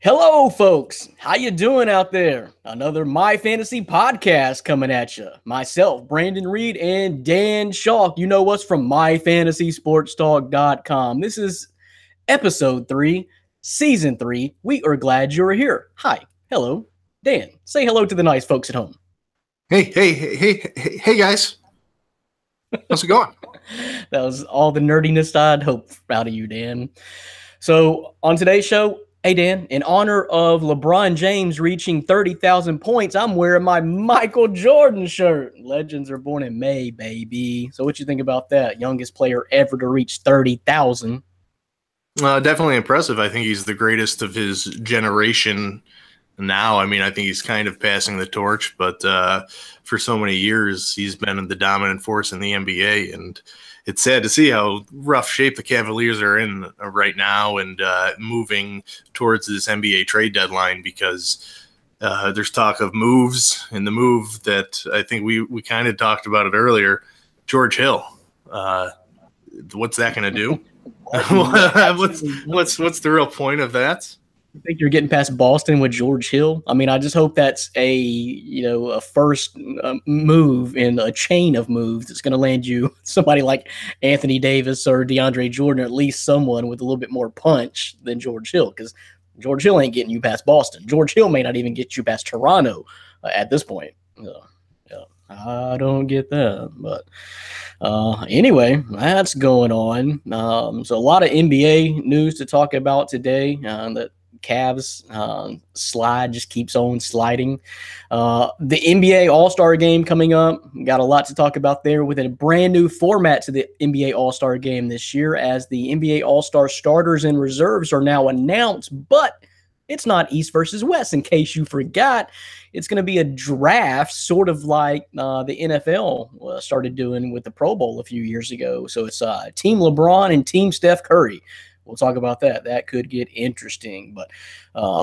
Hello, folks. How you doing out there? Another My Fantasy podcast coming at you. Myself, Brandon Reed, and Dan Schalk. You know us from MyFantasySportsTalk.com. This is episode 3, season 3. We are glad you're here. Hi. Hello. Dan, say hello to the nice folks at home. Hey, guys. How's it going? That was all the nerdiness I'd hope out of you, Dan. So on today's show, hey, Dan, in honor of LeBron James reaching 30,000 points, I'm wearing my Michael Jordan shirt. Legends are born in May, baby. So what you think about that? Youngest player ever to reach 30,000. Definitely impressive. I think he's the greatest of his generation now. I mean, I think he's kind of passing the torch, but for so many years, he's been the dominant force in the NBA, and it's sad to see how rough shape the Cavaliers are in right now and moving towards this NBA trade deadline because there's talk of moves, and the move that I think we kind of talked about it earlier, George Hill. What's that going to do? What's the real point of that? I think you're getting past Boston with George Hill. I mean, I just hope that's a first move in a chain of moves that's going to land you somebody like Anthony Davis or DeAndre Jordan, or at least someone with a little bit more punch than George Hill, because George Hill ain't getting you past Boston. George Hill may not even get you past Toronto at this point. I don't get that, but anyway, that's going on. So a lot of NBA news to talk about today. That Cavs slide just keeps on sliding. The NBA All-Star Game coming up. Got a lot to talk about there with a brand new format to the NBA All-Star Game this year, as the NBA All-Star starters and reserves are now announced, but it's not East versus West, in case you forgot. It's going to be a draft, sort of like the NFL started doing with the Pro Bowl a few years ago. So it's Team LeBron and Team Steph Curry. We'll talk about that. That could get interesting. But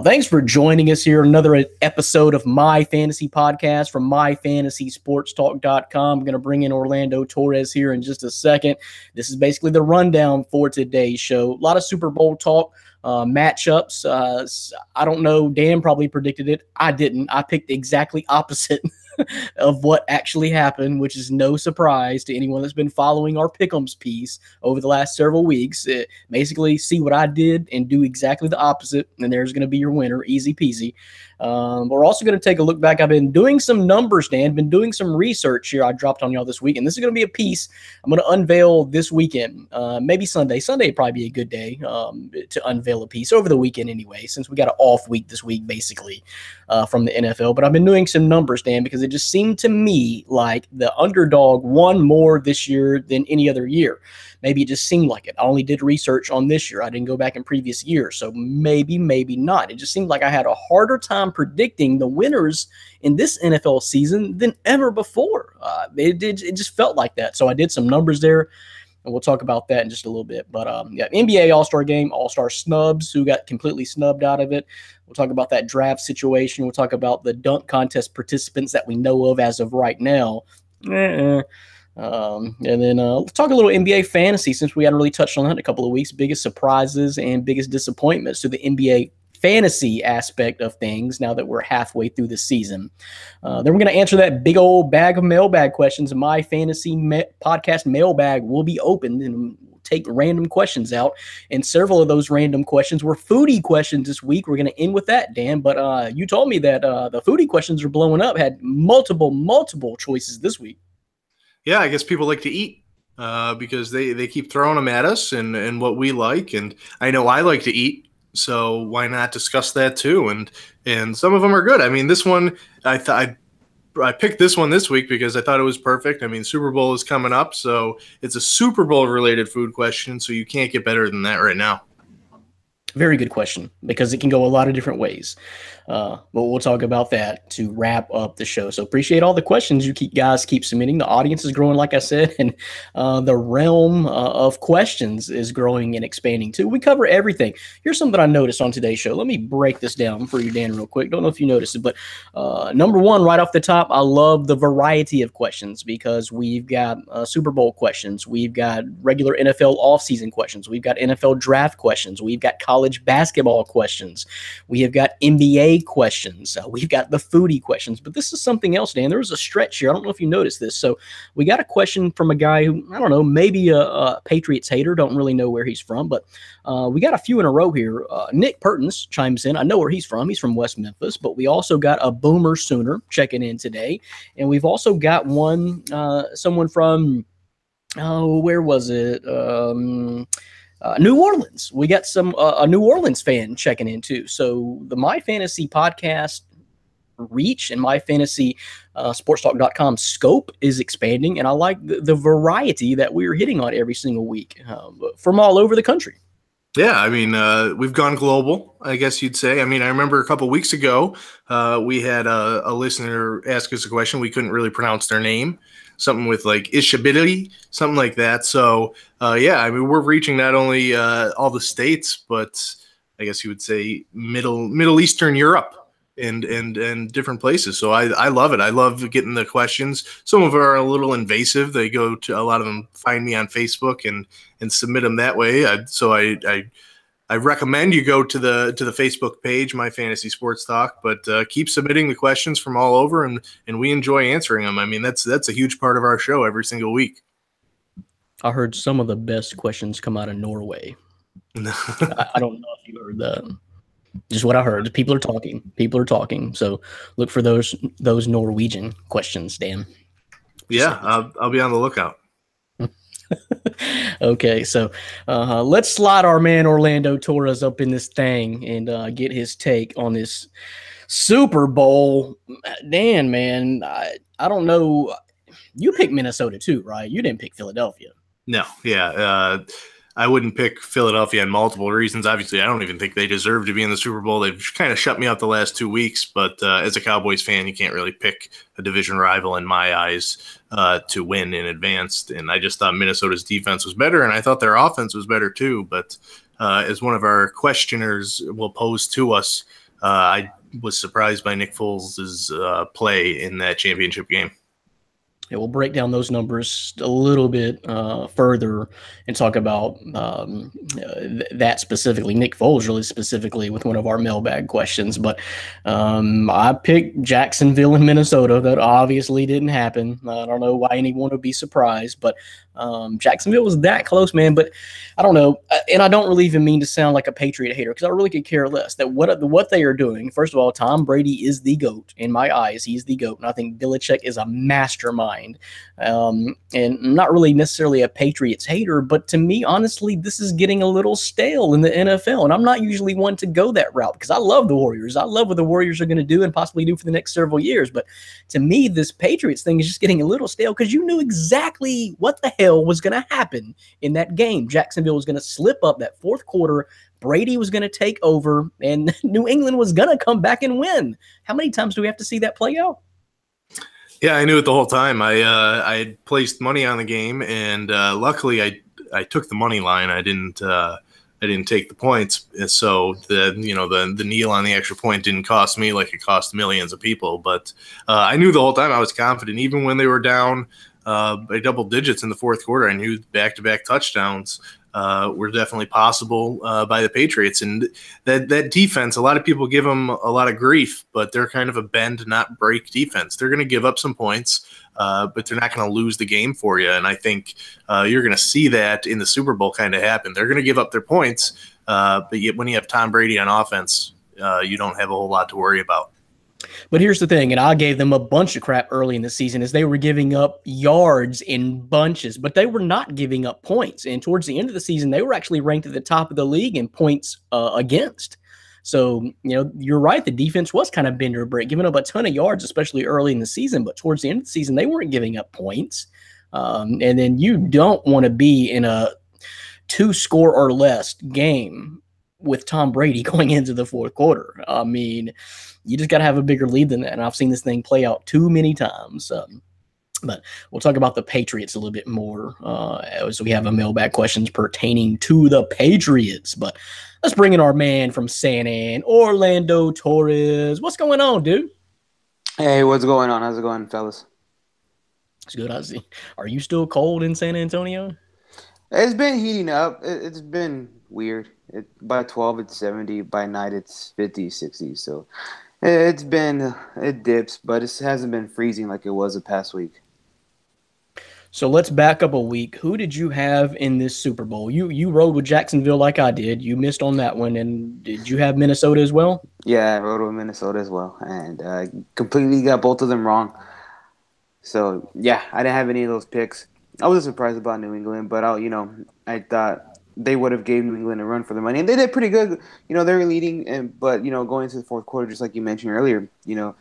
thanks for joining us here. Another episode of My Fantasy Podcast from MyFantasySportsTalk.com. I'm going to bring in Orlando Torres here in just a second. This is basically the rundown for today's show. A lot of Super Bowl talk. Matchups. I don't know. Dan probably predicted it. I didn't. I picked exactly opposite of what actually happened, which is no surprise to anyone that's been following our Pick'ems piece over the last several weeks. Basically, see what I did and do exactly the opposite, and there's going to be your winner. Easy peasy. We're also going to take a look back. I've been doing some numbers, Dan, been doing some research here I dropped on y'all this week, and this is going to be a piece I'm going to unveil this weekend, maybe Sunday. Sunday would probably be a good day to unveil a piece over the weekend anyway, since we got an off week this week, basically, from the NFL. But I've been doing some numbers, Dan, because it just seemed to me like the underdog won more this year than any other year. Maybe it just seemed like it. I only did research on this year. I didn't go back in previous years. So maybe not. It just seemed like I had a harder time predicting the winners in this NFL season than ever before. It just felt like that. So I did some numbers there, and we'll talk about that in just a little bit. But NBA All-Star Game, All-Star snubs, who got completely snubbed out of it. We'll talk about that draft situation. We'll talk about the dunk contest participants that we know of as of right now. And then let's talk a little NBA fantasy, since we hadn't really touched on that in a couple of weeks. Biggest surprises and biggest disappointments to the NBA fantasy aspect of things now that we're halfway through the season. Then we're going to answer that big old bag of mailbag questions. My fantasy podcast mailbag will be open, and we'll take random questions out. And several of those random questions were foodie questions this week. We're going to end with that, Dan. But you told me that the foodie questions are blowing up, had multiple choices this week. Yeah, I guess people like to eat because they keep throwing them at us and what we like. And I know I like to eat, so why not discuss that too? And some of them are good. I mean, this one, I picked this one this week because I thought it was perfect. I mean, Super Bowl is coming up, so it's a Super Bowl related food question, so you can't get better than that right now. Very good question, because it can go a lot of different ways. But we'll talk about that to wrap up the show. So appreciate all the questions you guys keep submitting. The audience is growing, like I said, and the realm of questions is growing and expanding too. We cover everything. Here's something I noticed on today's show. Let me break this down for you, Dan, real quick. Don't know if you noticed it, but number one, right off the top, I love the variety of questions, because we've got Super Bowl questions. We've got regular NFL offseason questions. We've got NFL draft questions. We've got college college basketball questions. We have got NBA questions. We've got the foodie questions. But this is something else, Dan. There was a stretch here. I don't know if you noticed this. So we got a question from a guy who, I don't know, maybe a Patriots hater. Don't really know where he's from. But we got a few in a row here. Nick Pertins chimes in. I know where he's from. He's from West Memphis. But we also got a Boomer Sooner checking in today. And we've also got someone from, where was it? New Orleans. We got a New Orleans fan checking in too. So the My Fantasy podcast reach and My Fantasy sportstalk.com scope is expanding. And I like the variety that we're hitting on every single week from all over the country. Yeah, I mean, we've gone global, I guess you'd say. I mean, I remember a couple of weeks ago, we had a listener ask us a question. We couldn't really pronounce their name, something with like Ishabili, something like that. So, yeah, I mean, we're reaching not only all the states, but I guess you would say Middle Eastern Europe and different places. So I love it. I love getting the questions. Some of them are a little invasive. They go to, a lot of them find me on Facebook and submit them that way. So I recommend you go to the Facebook page, My Fantasy Sports Talk, but keep submitting the questions from all over, and we enjoy answering them. I mean, that's a huge part of our show every single week. I heard some of the best questions come out of Norway. I don't know if you heard that. Just what I heard. People are talking. So look for those Norwegian questions, Dan. Yeah, I'll be on the lookout. Okay, so let's slide our man Orlando Torres up in this thing and get his take on this Super Bowl. Dan, man, I don't know. You picked Minnesota too, right? You didn't pick Philadelphia. No, yeah. I wouldn't pick Philadelphia in multiple reasons. Obviously, I don't even think they deserve to be in the Super Bowl. They've kind of shut me out the last 2 weeks, but as a Cowboys fan, you can't really pick a division rival in my eyes to win in advance. And I just thought Minnesota's defense was better, and I thought their offense was better too. But as one of our questioners will pose to us, I was surprised by Nick Foles' play in that championship game. Yeah, we'll break down those numbers a little bit further and talk about that specifically. Nick Foles really specifically with one of our mailbag questions. But I picked Jacksonville and Minnesota. That obviously didn't happen. I don't know why anyone would be surprised, but Jacksonville was that close, man. But I don't know. And I don't really even mean to sound like a Patriot hater because I really could care less. That what they are doing, first of all, Tom Brady is the GOAT. In my eyes, he's the GOAT. And I think Belichick is a mastermind. And not really necessarily a Patriots hater, but to me, honestly, this is getting a little stale in the NFL. And I'm not usually one to go that route because I love the Warriors. I love what the Warriors are going to do and possibly do for the next several years. But to me, this Patriots thing is just getting a little stale because you knew exactly what the hell was going to happen in that game. Jacksonville was going to slip up that fourth quarter. Brady was going to take over, and New England was going to come back and win. How many times do we have to see that play out? Yeah, I knew it the whole time. I had placed money on the game, and luckily I took the money line. I didn't take the points, so the kneel on the extra point didn't cost me like it cost millions of people. But I knew the whole time I was confident, even when they were down by double digits in the fourth quarter. I knew back-to-back touchdowns were definitely possible by the Patriots. And that defense, a lot of people give them a lot of grief, but they're kind of a bend, not break defense. They're going to give up some points, but they're not going to lose the game for you. And I think you're going to see that in the Super Bowl kind of happen. They're going to give up their points, but yet when you have Tom Brady on offense, you don't have a whole lot to worry about. But here's the thing, and I gave them a bunch of crap early in the season is they were giving up yards in bunches, but they were not giving up points. And towards the end of the season, they were actually ranked at the top of the league in points against. So, you're right. The defense was kind of bend or break, giving up a ton of yards, especially early in the season. But towards the end of the season, they weren't giving up points. And then you don't want to be in a 2-score or less game with Tom Brady going into the fourth quarter. I mean, you just got to have a bigger lead than that. And I've seen this thing play out too many times. But we'll talk about the Patriots a little bit more as we have a mailbag questions pertaining to the Patriots. But let's bring in our man from San Ann, Orlando Torres. What's going on, dude? Hey, what's going on? How's it going, fellas? It's good. I see. Are you still cold in San Antonio? It's been heating up. It's been weird. By 12, it's 70. By night, it's 50, 60. So it dips, but it hasn't been freezing like it was the past week. So let's back up a week. Who did you have in this Super Bowl? You rode with Jacksonville like I did. You missed on that one. And did you have Minnesota as well? Yeah, I rode with Minnesota as well, and completely got both of them wrong. So yeah, I didn't have any of those picks. I was surprised about New England, but I thought they would have gave New England a run for the money, and they did pretty good. They were leading, but going into the fourth quarter, just like you mentioned earlier, you don't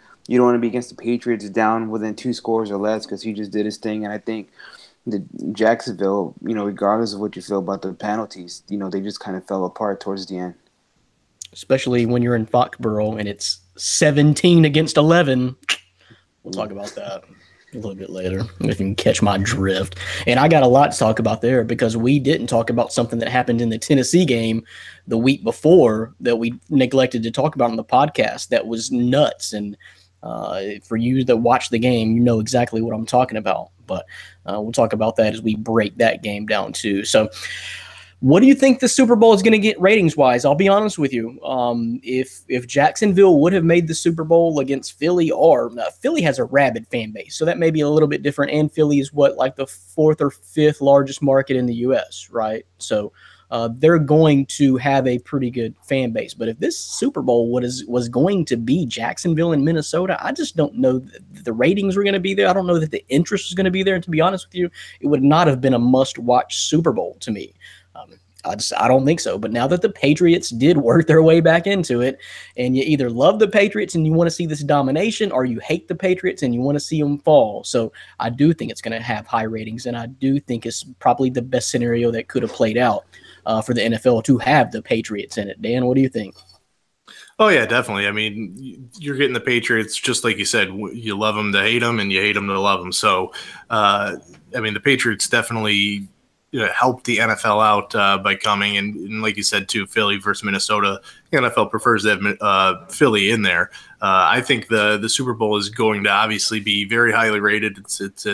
want to be against the Patriots down within 2 scores or less because he just did his thing, and I think the Jacksonville, regardless of what you feel about the penalties, they just kind of fell apart towards the end. Especially when you're in Foxborough and it's 17 against 11. We'll talk about that a little bit later if you can catch my drift. And I got a lot to talk about there because we didn't talk about something that happened in the Tennessee game the week before that we neglected to talk about on the podcast that was nuts. And for you that watch the game, you know exactly what I'm talking about. But we'll talk about that as we break that game down too. So what do you think the Super Bowl is going to get ratings-wise? I'll be honest with you. If Jacksonville would have made the Super Bowl against Philly, or Philly has a rabid fan base, so that may be a little bit different. And Philly is like the 4th or 5th largest market in the U.S., right? So they're going to have a pretty good fan base. But if this Super Bowl was going to be Jacksonville and Minnesota, I just don't know that the ratings were going to be there. I don't know that the interest is going to be there. And to be honest with you, it would not have been a must-watch Super Bowl to me. I don't think so. But now that the Patriots did work their way back into it, and you either love the Patriots and you want to see this domination, or you hate the Patriots and you want to see them fall. So I do think it's going to have high ratings, and I do think it's probably the best scenario that could have played out for the NFL to have the Patriots in it. Dan, what do you think? Oh, yeah, definitely. I mean, you're getting the Patriots, just like you said, you love them to hate them and you hate them to love them. So, I mean, the Patriots definitely help the NFL out by coming. And like you said, too, Philly versus Minnesota, the NFL prefers to have Philly in there. I think the Super Bowl is going to obviously be very highly rated. It's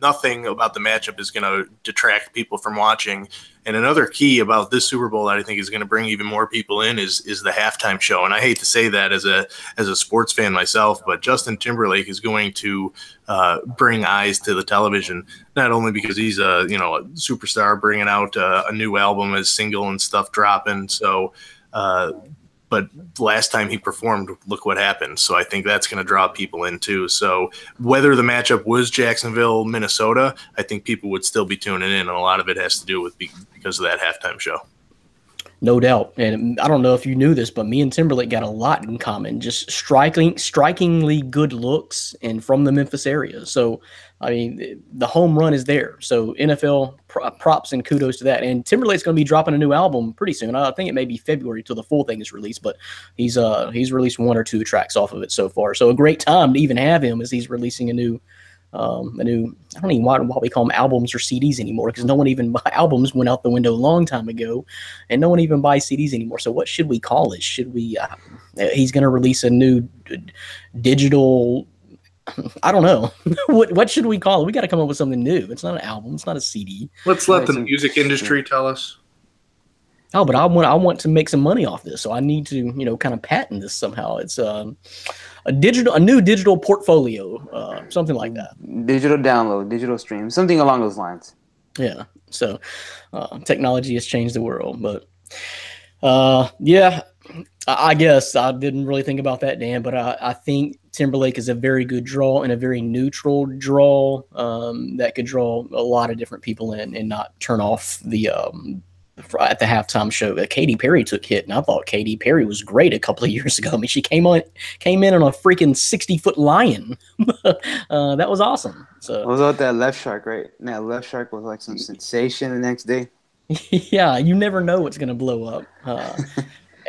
nothing about the matchup is going to detract people from watching. And another key about this Super Bowl that I think is going to bring even more people in is the halftime show. And I hate to say that as a sports fan myself, but Justin Timberlake is going to bring eyes to the television, not only because he's a superstar bringing out a new album as single and stuff dropping. So, but last time he performed, look what happened. So I think that's going to draw people in too. So whether the matchup was Jacksonville, Minnesota, I think people would still be tuning in. And a lot of it has to do with because of that halftime show. No doubt. And I don't know if you knew this, but me and Timberlake got a lot in common, just strikingly good looks and from the Memphis area. So, I mean, the home run is there. So NFL props and kudos to that. And Timberlake's going to be dropping a new album pretty soon. I think it may be February till the full thing is released, but he's released 1 or 2 tracks off of it so far. So a great time to even have him as he's releasing a new, I don't even know why we call them albums or CDs anymore, because no one even buy albums went out the window a long time ago, and no one even buys CDs anymore. So what should we call it? Should we? He's going to release a new digital. I don't know. What should we call it? We got to come up with something new. It's not an album. It's not a CD. Let's let the music industry tell us. Oh, but I want to make some money off this, so I need to kind of patent this somehow. It's a new digital portfolio, something like that. Digital download, digital stream, something along those lines. Yeah. So technology has changed the world, but yeah, I guess I didn't really think about that, Dan, but I think Timberlake is a very good draw and a very neutral draw that could draw a lot of different people in and not turn off the at the halftime show. Katy Perry took hit, and I thought Katy Perry was great a couple of years ago. I mean, she came in on a freaking 60-foot lion. That was awesome. So it was about that Left Shark, right? And that Left Shark was like some sensation the next day. Yeah, you never know what's going to blow up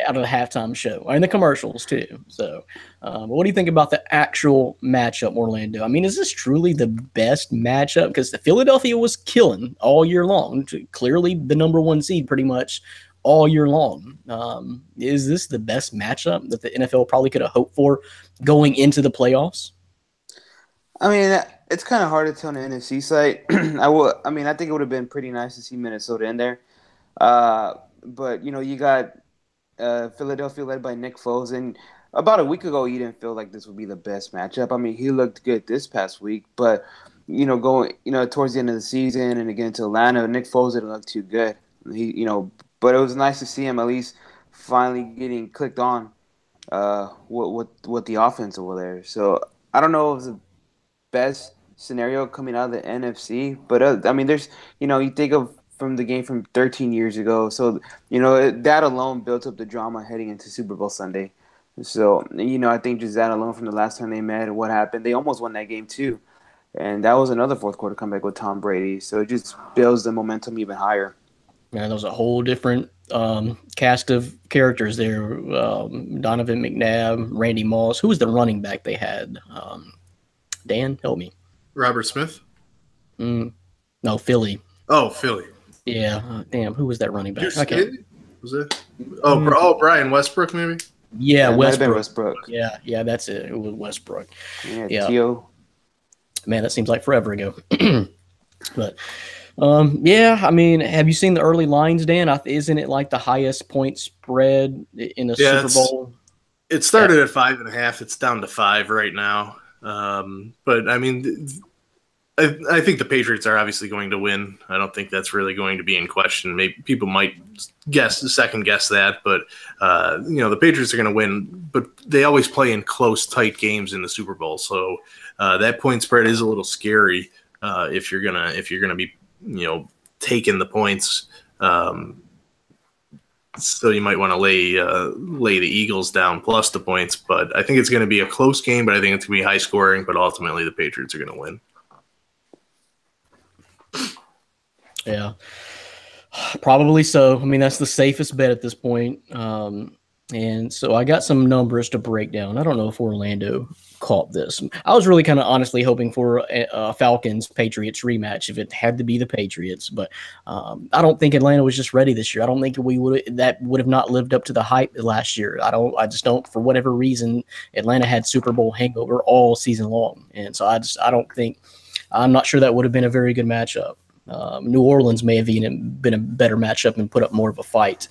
out of the halftime show and the commercials too. So but what do you think about the actual matchup, Orlando? I mean, is this truly the best matchup? Because the Philadelphia was killing all year long, clearly the number 1 seed pretty much all year long. Is this the best matchup that the NFL probably could have hoped for going into the playoffs? I mean, it's kind of hard to tell on the NFC side. I think it would have been pretty nice to see Minnesota in there. but you got Philadelphia led by Nick Foles, and about a week ago, you didn't feel like this would be the best matchup. I mean, he looked good this past week, but going towards the end of the season and again to Atlanta, Nick Foles didn't look too good. But it was nice to see him at least finally getting clicked on with the offense over there. So I don't know if it's the best scenario coming out of the NFC, but I mean, there's you think of from the game from 13 years ago, so that alone built up the drama heading into Super Bowl Sunday. So I think just that alone from the last time they met and what happened, they almost won that game too, and that was another fourth quarter comeback with Tom Brady. So it just builds the momentum even higher. Man, there was a whole different cast of characters there. Donovan McNabb, Randy Moss. Who was the running back they had? Dan, help me. Robert Smith? No, Philly. Oh, Philly. Yeah. Damn, who was that running back? Was it? Oh, Brian Westbrook, maybe? Yeah, Westbrook. Yeah, that's it. It was Westbrook. Yeah. Theo. Man, that seems like forever ago. But yeah, I mean, have you seen the early lines, Dan? Isn't it like the highest point spread in the Super Bowl? It started at 5.5. It's down to 5 right now. But I mean, I think the Patriots are obviously going to win. I don't think that's really going to be in question. Maybe people might second guess that, but the Patriots are going to win. But they always play in close, tight games in the Super Bowl, so that point spread is a little scary if you're gonna be taking the points. So you might want to lay the Eagles down plus the points, but I think it's going to be a close game. But I think it's going to be high scoring. But ultimately, the Patriots are going to win. Yeah, probably so. I mean, that's the safest bet at this point. And so I got some numbers to break down. I don't know if Orlando caught this. I was really kind of honestly hoping for a Falcons-Patriots rematch if it had to be the Patriots. But I don't think Atlanta was just ready this year. I don't think that would have not lived up to the hype last year. I just don't, for whatever reason, Atlanta had Super Bowl hangover all season long. And so I'm not sure that would have been a very good matchup. New Orleans may have even been a better matchup and put up more of a fight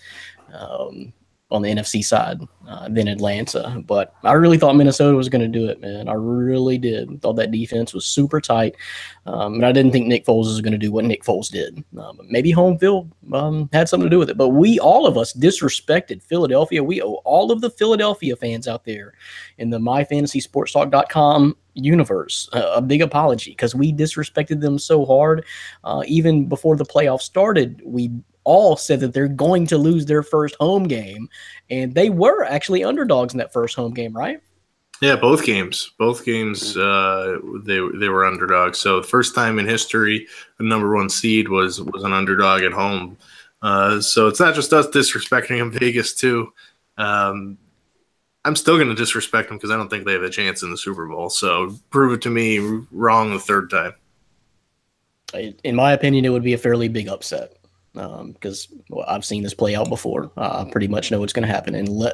on the NFC side than Atlanta. But I really thought Minnesota was going to do it, man. I really did. Thought that defense was super tight. And I didn't think Nick Foles was going to do what Nick Foles did. Maybe home field had something to do with it. But all of us disrespected Philadelphia. We owe all of the Philadelphia fans out there in the myfantasysportstalk.com universe a big apology, because we disrespected them so hard. Even before the playoffs started, we all said that they're going to lose their first home game, and they were actually underdogs in that first home game, right? Yeah, both games. They were underdogs. So the first time in history, the number one seed was an underdog at home. So it's not just us disrespecting them. Vegas too. I'm still going to disrespect them because I don't think they have a chance in the Super Bowl. So prove it to me wrong the third time. In my opinion, it would be a fairly big upset. Because I've seen this play out before. I pretty much know what's going to happen. And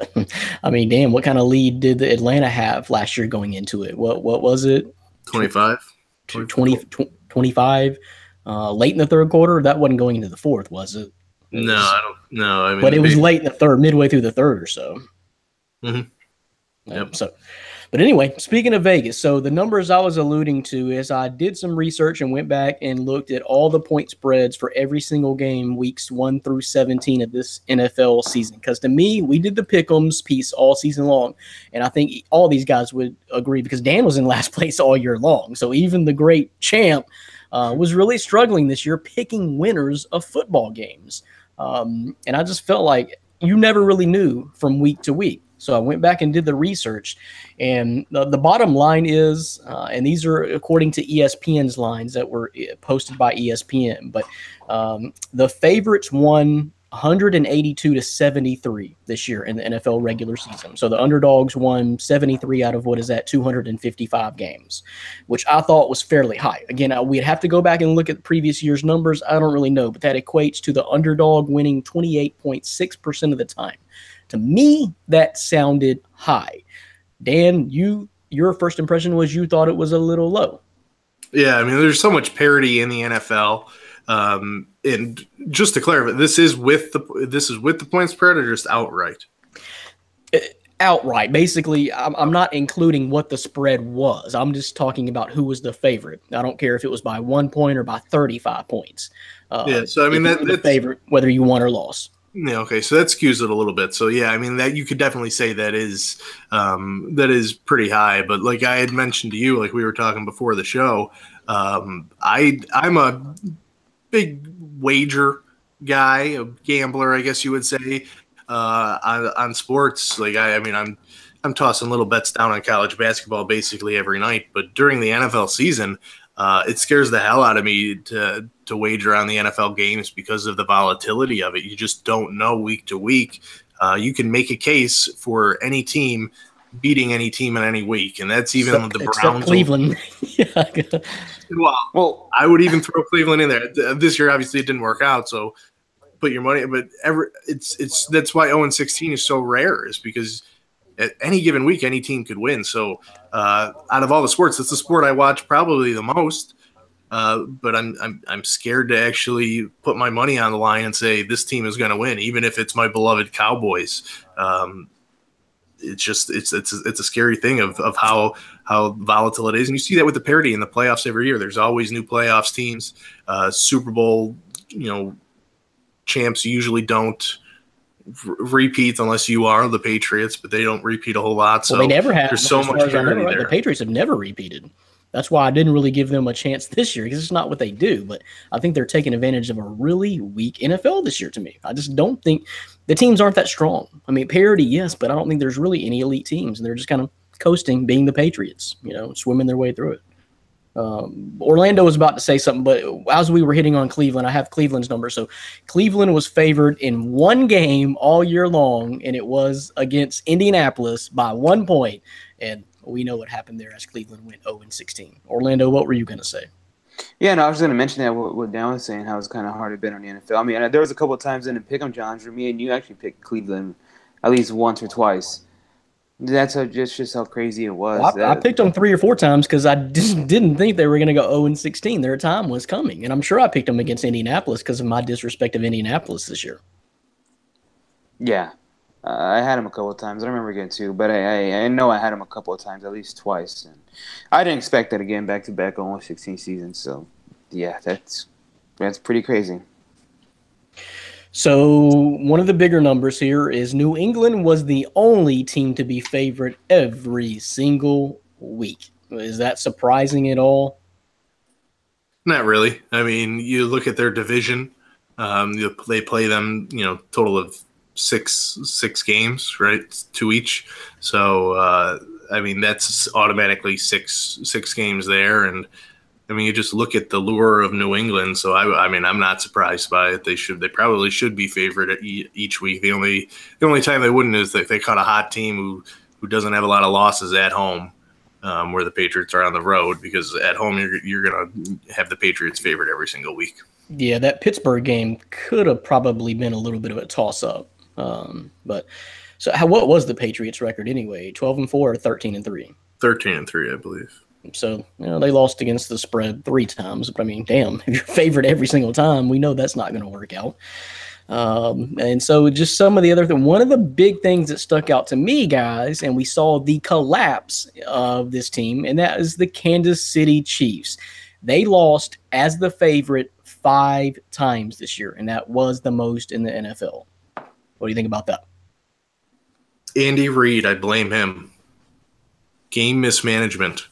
I mean, damn, what kind of lead did the Atlanta have last year going into it? What was it? 25? 25? Late in the third quarter? That wasn't going into the fourth, was it? No, I don't know. I mean, but it was late in the third, midway through the third or so. Mm-hmm. Yep. But anyway, speaking of Vegas, so the numbers I was alluding to is I did some research and went back and looked at all the point spreads for every single game, weeks 1 through 17 of this NFL season. Because to me, we did the pick'ems piece all season long, and I think all these guys would agree because Dan was in last place all year long. So even the great champ was really struggling this year picking winners of football games. And I just felt like you never really knew from week to week. So I went back and did the research, and the bottom line is, and these are according to ESPN's lines that were posted by ESPN, but the favorites won 182-73 this year in the NFL regular season. So the underdogs won 73 out of what is that 255 games, which I thought was fairly high. Again, we'd have to go back and look at the previous year's numbers. I don't really know, but that equates to the underdog winning 28.6% of the time. To me, that sounded high. Dan, your first impression was you thought it was a little low. Yeah, I mean, there's so much parity in the NFL And just to clarify, this is with the points spread or just outright? Outright. Basically, I'm not including what the spread was. I'm just talking about who was the favorite. I don't care if it was by 1 point or by 35 points. Yeah, so I mean that's the favorite, whether you won or lost. Yeah, okay, so that skews it a little bit. So yeah, I mean that you could definitely say that is pretty high. But like I had mentioned to you, like we were talking before the show, I'm a big wager guy, a gambler, I guess you would say, on sports. Like I mean, I'm tossing little bets down on college basketball basically every night. But during the NFL season, it scares the hell out of me to wager on the NFL games because of the volatility of it. You just don't know week to week. You can make a case for any team beating any team in any week, and that's even the Browns. Cleveland. Well, I would even throw Cleveland in there. This year, obviously, it didn't work out, so put your money. But it's that's why 0-16 is so rare, is because at any given week, any team could win. So out of all the sports, it's the sport I watch probably the most. But I'm scared to actually put my money on the line and say this team is going to win, even if it's my beloved Cowboys. It's just it's a scary thing of how volatile it is, and you see that with the parity in the playoffs every year. There's always new playoffs teams. Super Bowl, champs usually don't repeat unless you are the Patriots, but they don't repeat a whole lot. So they never have. There's so much parity there. The Patriots have never repeated. That's why I didn't really give them a chance this year, because it's not what they do. But I think they're taking advantage of a really weak NFL this year to me. I just don't think the teams aren't that strong. I mean, parity, yes, but I don't think there's really any elite teams. And they're just kind of coasting, being the Patriots, swimming their way through it. Orlando was about to say something, but as we were hitting on Cleveland, I have Cleveland's number. So Cleveland was favored in one game all year long, and it was against Indianapolis by 1 point. And we know what happened there as Cleveland went 0-16. Orlando, what were you going to say? Yeah, no, I was going to mention that what Dan was saying, how it's kind of hard to bet on the NFL. I mean, there was a couple of times in the pick-em, John, for me, and you actually picked Cleveland at least once or twice. That's just how crazy it was. Well, I picked them 3 or 4 times because I just didn't think they were going to go 0-16. Their time was coming, and I'm sure I picked them against Indianapolis because of my disrespect of Indianapolis this year. Yeah. I had him a couple of times. I don't remember getting 2, but I know I had him a couple of times, at least twice. And I didn't expect that again, back-to-back 0-16 seasons. So, yeah, that's pretty crazy. So one of the bigger numbers here is New England was the only team to be favored every single week. Is that surprising at all? Not really. I mean, you look at their division. They play them, total of six games, right? 2 each. So, I mean, that's automatically six games there. And I mean, you just look at the lure of New England. So I mean, I'm not surprised by it. They probably should be favored each week. The only time they wouldn't is if they caught a hot team who doesn't have a lot of losses at home, where the Patriots are on the road, because at home you're going to have the Patriots favored every single week. Yeah, that Pittsburgh game could have probably been a little bit of a toss-up. But so what was the Patriots record anyway? 12-4 or 13-3? 13-3, I believe. So, they lost against the spread 3 times. But I mean, damn, if you're favored every single time, we know that's not going to work out. And so just some of the other things. One of the big things that stuck out to me, guys, and we saw the collapse of this team, and that is the Kansas City Chiefs. They lost as the favorite 5 times this year, and that was the most in the NFL. What do you think about that? Andy Reid, I blame him. Game mismanagement.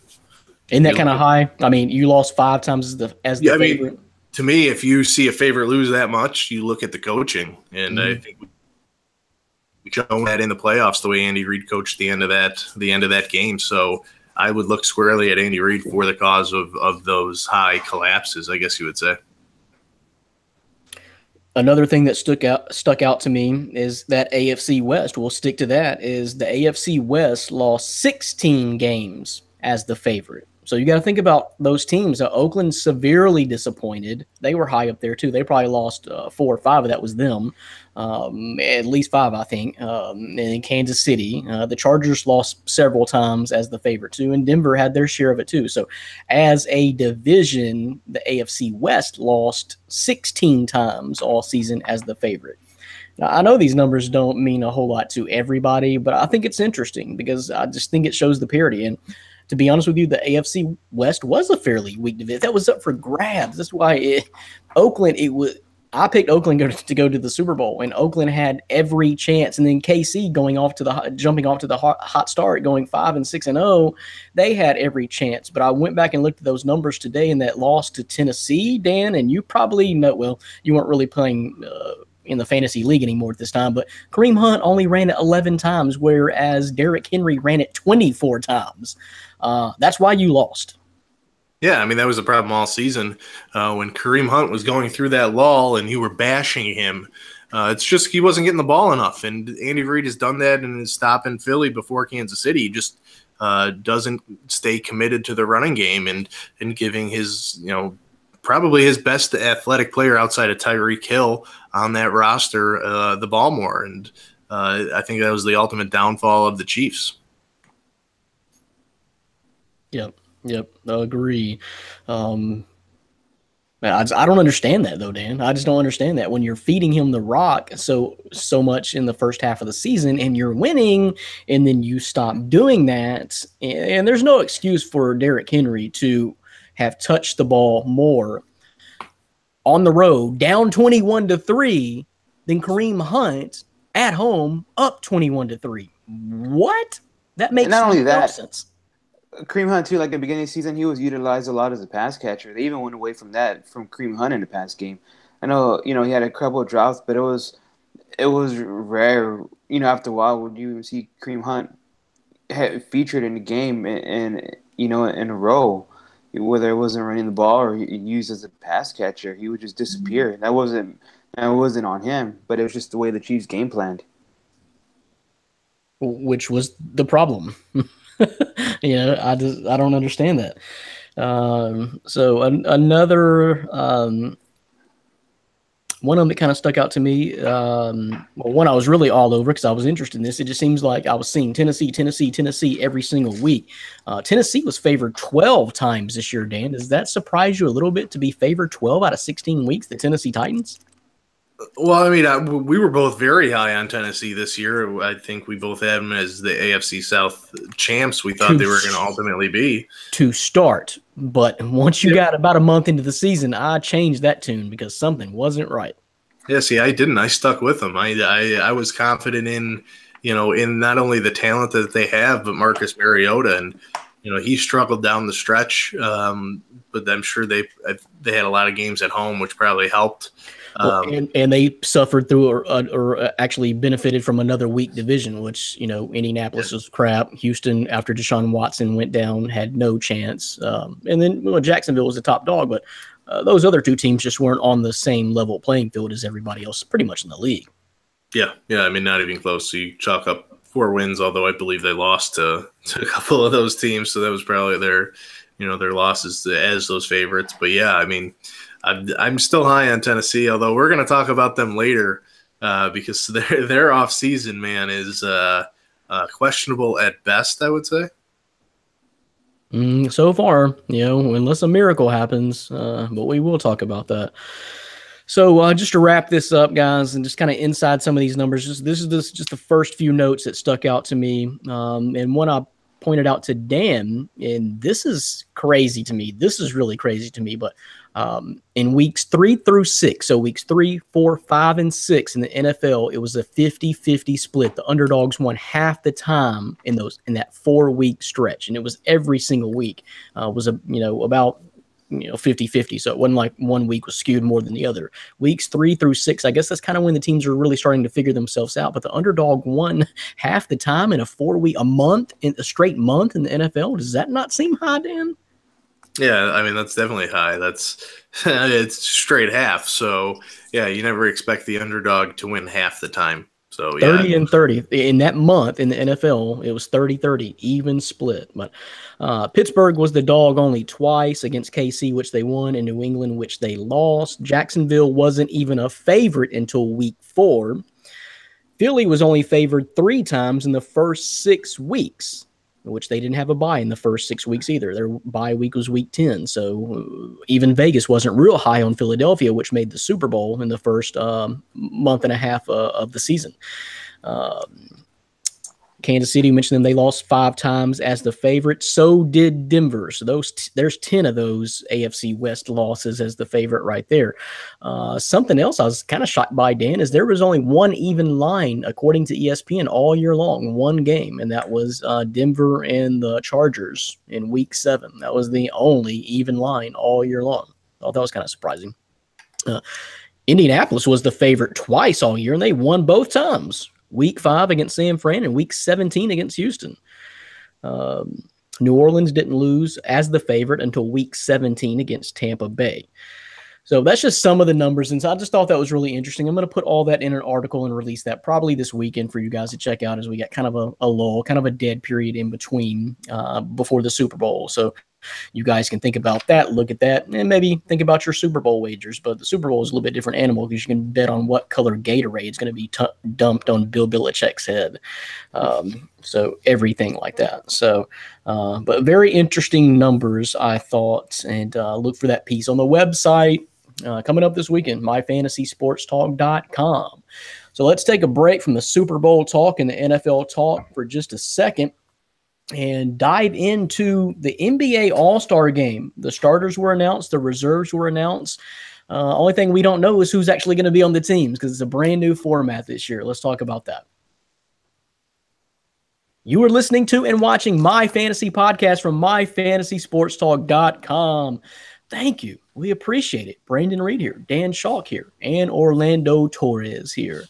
Isn't that kind of high? I mean, you lost 5 times as the favorite. Mean, to me, if you see a favorite lose that much, you look at the coaching, and I think we shown that in the playoffs the way Andy Reid coached the end of that game. So I would look squarely at Andy Reid for the cause of those high collapses, I guess you would say. Another thing that stuck out to me is that AFC West. We'll stick to that. Is the AFC West lost 16 games as the favorite. So you got to think about those teams. Oakland severely disappointed. They were high up there too. They probably lost 4 or 5 of that was them, at least 5, I think. And in Kansas City, the Chargers lost several times as the favorite too, and Denver had their share of it too. So as a division, the AFC West lost 16 times all season as the favorite. Now, I know these numbers don't mean a whole lot to everybody, but I think it's interesting because I just think it shows the parity. And to be honest with you, the AFC West was a fairly weak division. That was up for grabs. That's why Oakland, I picked Oakland to go to the Super Bowl, and Oakland had every chance. And then KC jumping off to the hot start, going 5-6-0, they had every chance. But I went back and looked at those numbers today, and that loss to Tennessee, Dan, and you probably know, well, you weren't really playing in the fantasy league anymore at this time, but Kareem Hunt only ran it 11 times, whereas Derrick Henry ran it 24 times. That's why you lost. Yeah, I mean, that was the problem all season. When Kareem Hunt was going through that lull and you were bashing him, it's just he wasn't getting the ball enough. And Andy Reid has done that in his stop in Philly before Kansas City. He just doesn't stay committed to the running game and giving his, probably his best athletic player outside of Tyreek Hill on that roster, the ball more. And I think that was the ultimate downfall of the Chiefs. Yep. Agree. I don't understand that though, Dan. I just don't understand that when you're feeding him the rock so much in the first half of the season and you're winning, and then you stop doing that. And there's no excuse for Derrick Henry to have touched the ball more on the road, down 21-3, than Kareem Hunt at home, up 21-3. What? That makes no sense. Kareem Hunt too, like at the beginning of the season, he was utilized a lot as a pass catcher. They even went away from Kareem Hunt in the pass game. I know, he had a couple of drops, but it was rare. After a while, would you even see Kareem Hunt featured in the game in a row, whether it wasn't running the ball or used as a pass catcher, he would just disappear. That wasn't on him, but it was just the way the Chiefs game planned, which was the problem. I don't understand that. So another one of them that kind of stuck out to me, one I was really all over because I was interested in this. It just seems like I was seeing Tennessee every single week. Tennessee was favored 12 times this year, Dan. Does that surprise you a little bit to be favored 12 out of 16 weeks, the Tennessee Titans? Well, I mean, we were both very high on Tennessee this year. I think we both had them as the AFC South champs. We thought they were going to ultimately be. To start. But once you got about a month into the season, I changed that tune because something wasn't right. Yeah, see, I didn't. I stuck with them. I was confident in not only the talent that they have, but Marcus Mariota. And, he struggled down the stretch. But I'm sure they had a lot of games at home, which probably helped. And they suffered through or actually benefited from another weak division, which, Indianapolis was crap. Houston, after Deshaun Watson went down, had no chance. And then Jacksonville was the top dog, but those other two teams just weren't on the same level playing field as everybody else pretty much in the league. Yeah. I mean, not even close. So you chalk up 4 wins, although I believe they lost to a couple of those teams. So that was probably their losses as those favorites. But yeah, I mean, I'm still high on Tennessee, although we're going to talk about them later because their off season, man, is questionable at best, I would say. So far, unless a miracle happens, but we will talk about that. So just to wrap this up, guys, and just kind of inside some of these numbers, this is just the first few notes that stuck out to me, and one I pointed out to Dan, and this is crazy to me. This is really crazy to me, but in weeks 3 through 6, so weeks 3, 4, 5, and 6 in the NFL, it was a 50-50 split. The underdogs won half the time in that 4-week stretch, and it was every single week was about 50-50. So it wasn't like one week was skewed more than the other. Weeks 3 through 6, I guess that's kind of when the teams are really starting to figure themselves out. But the underdog won half the time in a straight month in the NFL. Does that not seem high, Dan? Yeah, I mean, that's definitely high. It's straight half. So, yeah, you never expect the underdog to win half the time. So, yeah. 30 and 30 in that month in the NFL. It was 30-30, even split. But Pittsburgh was the dog only twice against KC, which they won, and New England, which they lost. Jacksonville wasn't even a favorite until week 4. Philly was only favored 3 times in the first 6 weeks, which they didn't have a bye in the first 6 weeks either. Their bye week was week 10. So even Vegas wasn't real high on Philadelphia, which made the Super Bowl in the first month and a half of the season. Kansas City, mentioned them, they lost 5 times as the favorite. So did Denver. So there's 10 of those AFC West losses as the favorite right there. Something else I was kind of shocked by, Dan, is there was only one even line, according to ESPN, all year long, one game, and that was Denver and the Chargers in Week 7. That was the only even line all year long. I thought that was kind of surprising. Indianapolis was the favorite twice all year, and they won both times. Week 5 against San Fran and Week 17 against Houston. New Orleans didn't lose as the favorite until Week 17 against Tampa Bay. So that's just some of the numbers. And so I just thought that was really interesting. I'm going to put all that in an article and release that probably this weekend for you guys to check out as we got kind of a lull, kind of a dead period in between before the Super Bowl. So you guys can think about that, look at that, and maybe think about your Super Bowl wagers. But the Super Bowl is a little bit different animal because you can bet on what color Gatorade is going to be dumped on Bill Belichick's head. So everything like that. So, but very interesting numbers, I thought, and look for that piece on the website coming up this weekend, myfantasysportstalk.com. So let's take a break from the Super Bowl talk and the NFL talk for just a second and dive into the NBA All-Star Game. The starters were announced. The reserves were announced. Only thing we don't know is who's actually going to be on the teams because it's a brand new format this year. Let's talk about that. You are listening to and watching My Fantasy Podcast from myfantasysportstalk.com. Thank you. We appreciate it. Brandon Reed here, Dan Schalk here, and Orlando Torres here.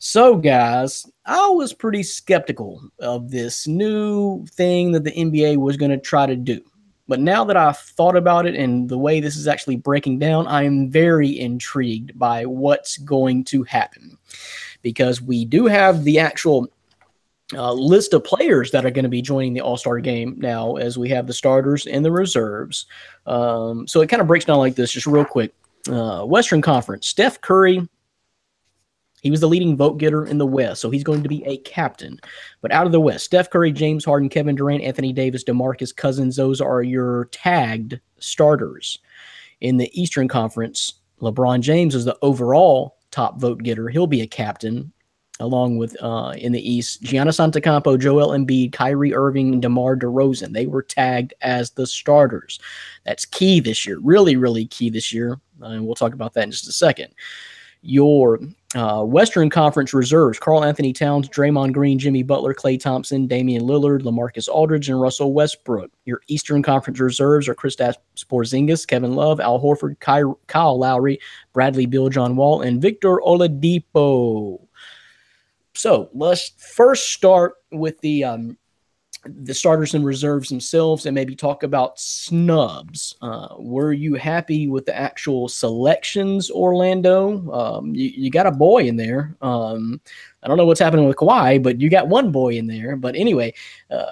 So, guys, I was pretty skeptical of this new thing that the NBA was going to try to do. But now that I've thought about it and the way this is actually breaking down, I am very intrigued by what's going to happen. Because we do have the actual list of players that are going to be joining the All-Star game now, as we have the starters and the reserves. So it kind of breaks down like this, just real quick. Western Conference, Steph Curry. He was the leading vote getter in the West, so he's going to be a captain. But out of the West, Steph Curry, James Harden, Kevin Durant, Anthony Davis, DeMarcus Cousins, those are your tagged starters. In the Eastern Conference, LeBron James is the overall top vote getter. He'll be a captain, along with in the East, Giannis Antetokounmpo, Joel Embiid, Kyrie Irving, and DeMar DeRozan. They were tagged as the starters. That's key this year, really, really key this year, and we'll talk about that in just a second. Your Western Conference reserves, Karl Anthony Towns, Draymond Green, Jimmy Butler, Klay Thompson, Damian Lillard, LaMarcus Aldridge, and Russell Westbrook. Your Eastern Conference reserves are Kristaps Porzingis, Kevin Love, Al Horford, Kyle Lowry, Bradley Beal, John Wall, and Victor Oladipo. So let's first start with the starters and reserves themselves and maybe talk about snubs. Were you happy with the actual selections, Orlando? You got a boy in there. I don't know what's happening with Kawhi, but you got one boy in there. But anyway,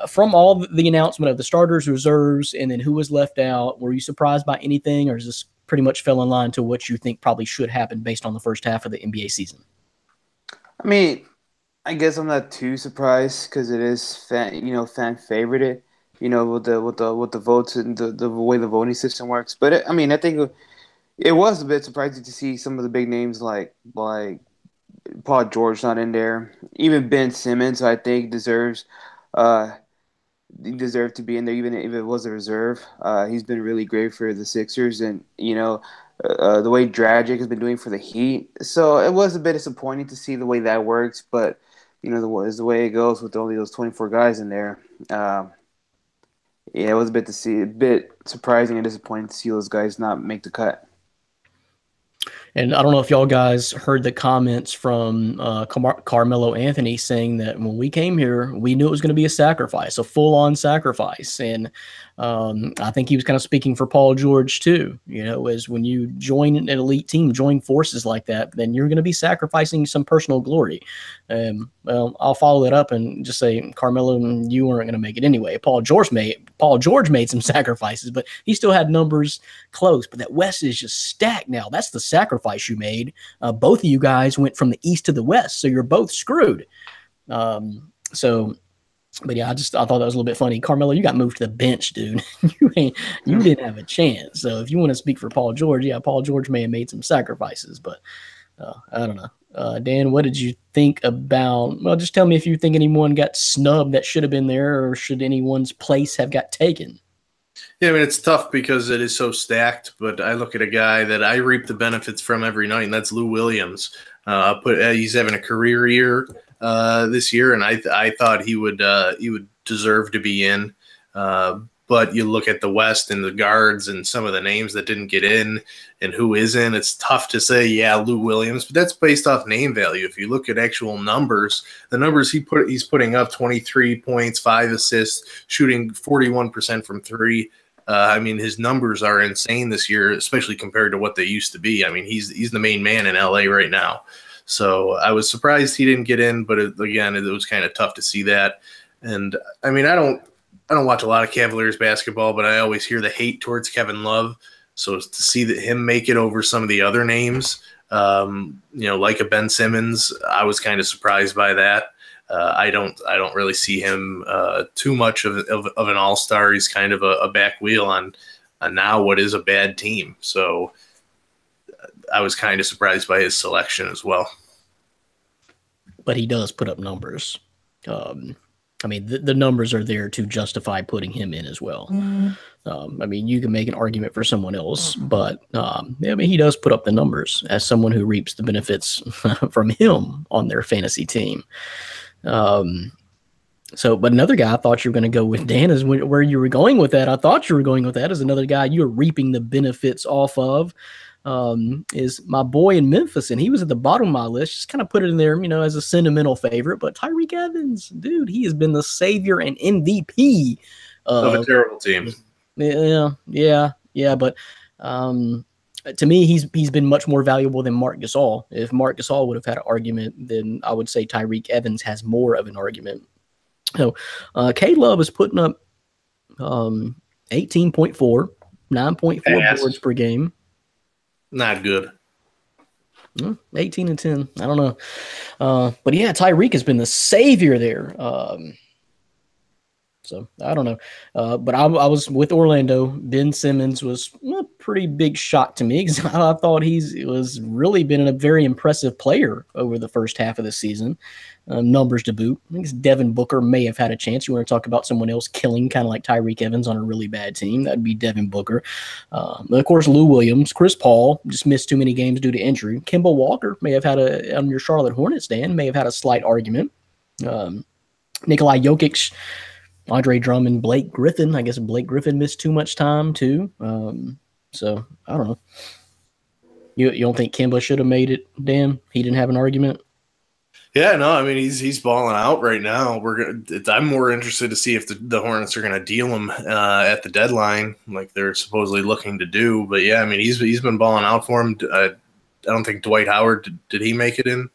from all the announcement of the starters, reserves, and then who was left out, were you surprised by anything, or is this pretty much fell in line to what you think probably should happen based on the first half of the NBA season? I mean, I guess I'm not too surprised because it is fan favorited, with the votes and the way the voting system works. But I think it was a bit surprising to see some of the big names like Paul George not in there. Even Ben Simmons, I think, deserved to be in there, even if it was a reserve. He's been really great for the Sixers, and the way Dragic has been doing for the Heat. So it was a bit disappointing to see the way that works, but the way it goes with only those 24 guys in there. It was a bit surprising and disappointing to see those guys not make the cut. And I don't know if y'all guys heard the comments from Carmelo Anthony saying that when we came here, we knew it was going to be a sacrifice, a full-on sacrifice. And I think he was kind of speaking for Paul George too. You know, as when you join an elite team, join forces like that, then you're going to be sacrificing some personal glory. Well, I'll follow that up and just say, Carmelo, you weren't going to make it anyway. Paul George made some sacrifices, but he still had numbers close. But that West is just stacked now. That's the sacrifice you made. Both of you guys went from the East to the West, so you're both screwed. But yeah, I thought that was a little bit funny. Carmelo, you got moved to the bench, dude. you didn't have a chance. So if you want to speak for Paul George, yeah, Paul George may have made some sacrifices, but I don't know. Dan, what did you think about? Well, just tell me if you think anyone got snubbed that should have been there, or should anyone's place have got taken? Yeah, I mean, it's tough because it is so stacked, but I look at a guy that I reap the benefits from every night, and that's Lou Williams. He's having a career year this year, and I thought he would deserve to be in. But you look at the West and the guards and some of the names that didn't get in and who is in, it's tough to say, yeah, Lou Williams, but that's based off name value. If you look at actual numbers, the numbers he's putting up 23 points, 5 assists, shooting 41% from three. I mean, his numbers are insane this year, especially compared to what they used to be. I mean, he's the main man in LA right now. So I was surprised he didn't get in, but it was kind of tough to see that. And I mean, I don't watch a lot of Cavaliers basketball, but I always hear the hate towards Kevin Love. So to see him make it over some of the other names, like a Ben Simmons, I was kind of surprised by that. I don't really see him too much of an all-star. He's kind of a back wheel on now what is a bad team. So I was kind of surprised by his selection as well. But he does put up numbers. I mean, the numbers are there to justify putting him in as well. I mean, you can make an argument for someone else, but I mean, he does put up the numbers as someone who reaps the benefits from him on their fantasy team. But another guy I thought you were going to go with, Dan, is where you were going with that. I thought you were going with that as another guy you're reaping the benefits off of. Is my boy in Memphis, and he was at the bottom of my list. Just kind of put it in there, as a sentimental favorite. But Tyreke Evans, dude, he has been the savior and MVP of a terrible team. Yeah. But to me, he's been much more valuable than Marc Gasol. If Marc Gasol would have had an argument, then I would say Tyreke Evans has more of an argument. So, K-Love is putting up 18.4, 9.4 boards per game. Not good. 18 and 10. I don't know. But yeah, Tyreke has been the savior there. So I don't know. But I was with Orlando. Ben Simmons was a pretty big shock to me because I thought he was really been a very impressive player over the first half of the season. Numbers to boot. I think Devin Booker may have had a chance. You want to talk about someone else killing kind of like Tyreke Evans on a really bad team. That'd be Devin Booker. Of course, Lou Williams. Chris Paul just missed too many games due to injury. Kemba Walker may have had on your Charlotte Hornets, Dan, may have had a slight argument. Nikolai Jokic, Andre Drummond, Blake Griffin. I guess Blake Griffin missed too much time too. So I don't know. You don't think Kemba should have made it, Dan? He didn't have an argument? Yeah, no, I mean he's balling out right now. I'm more interested to see if the Hornets are going to deal him at the deadline, like they're supposedly looking to do. But yeah, I mean he's been balling out for him. I don't think Dwight Howard did he make it in?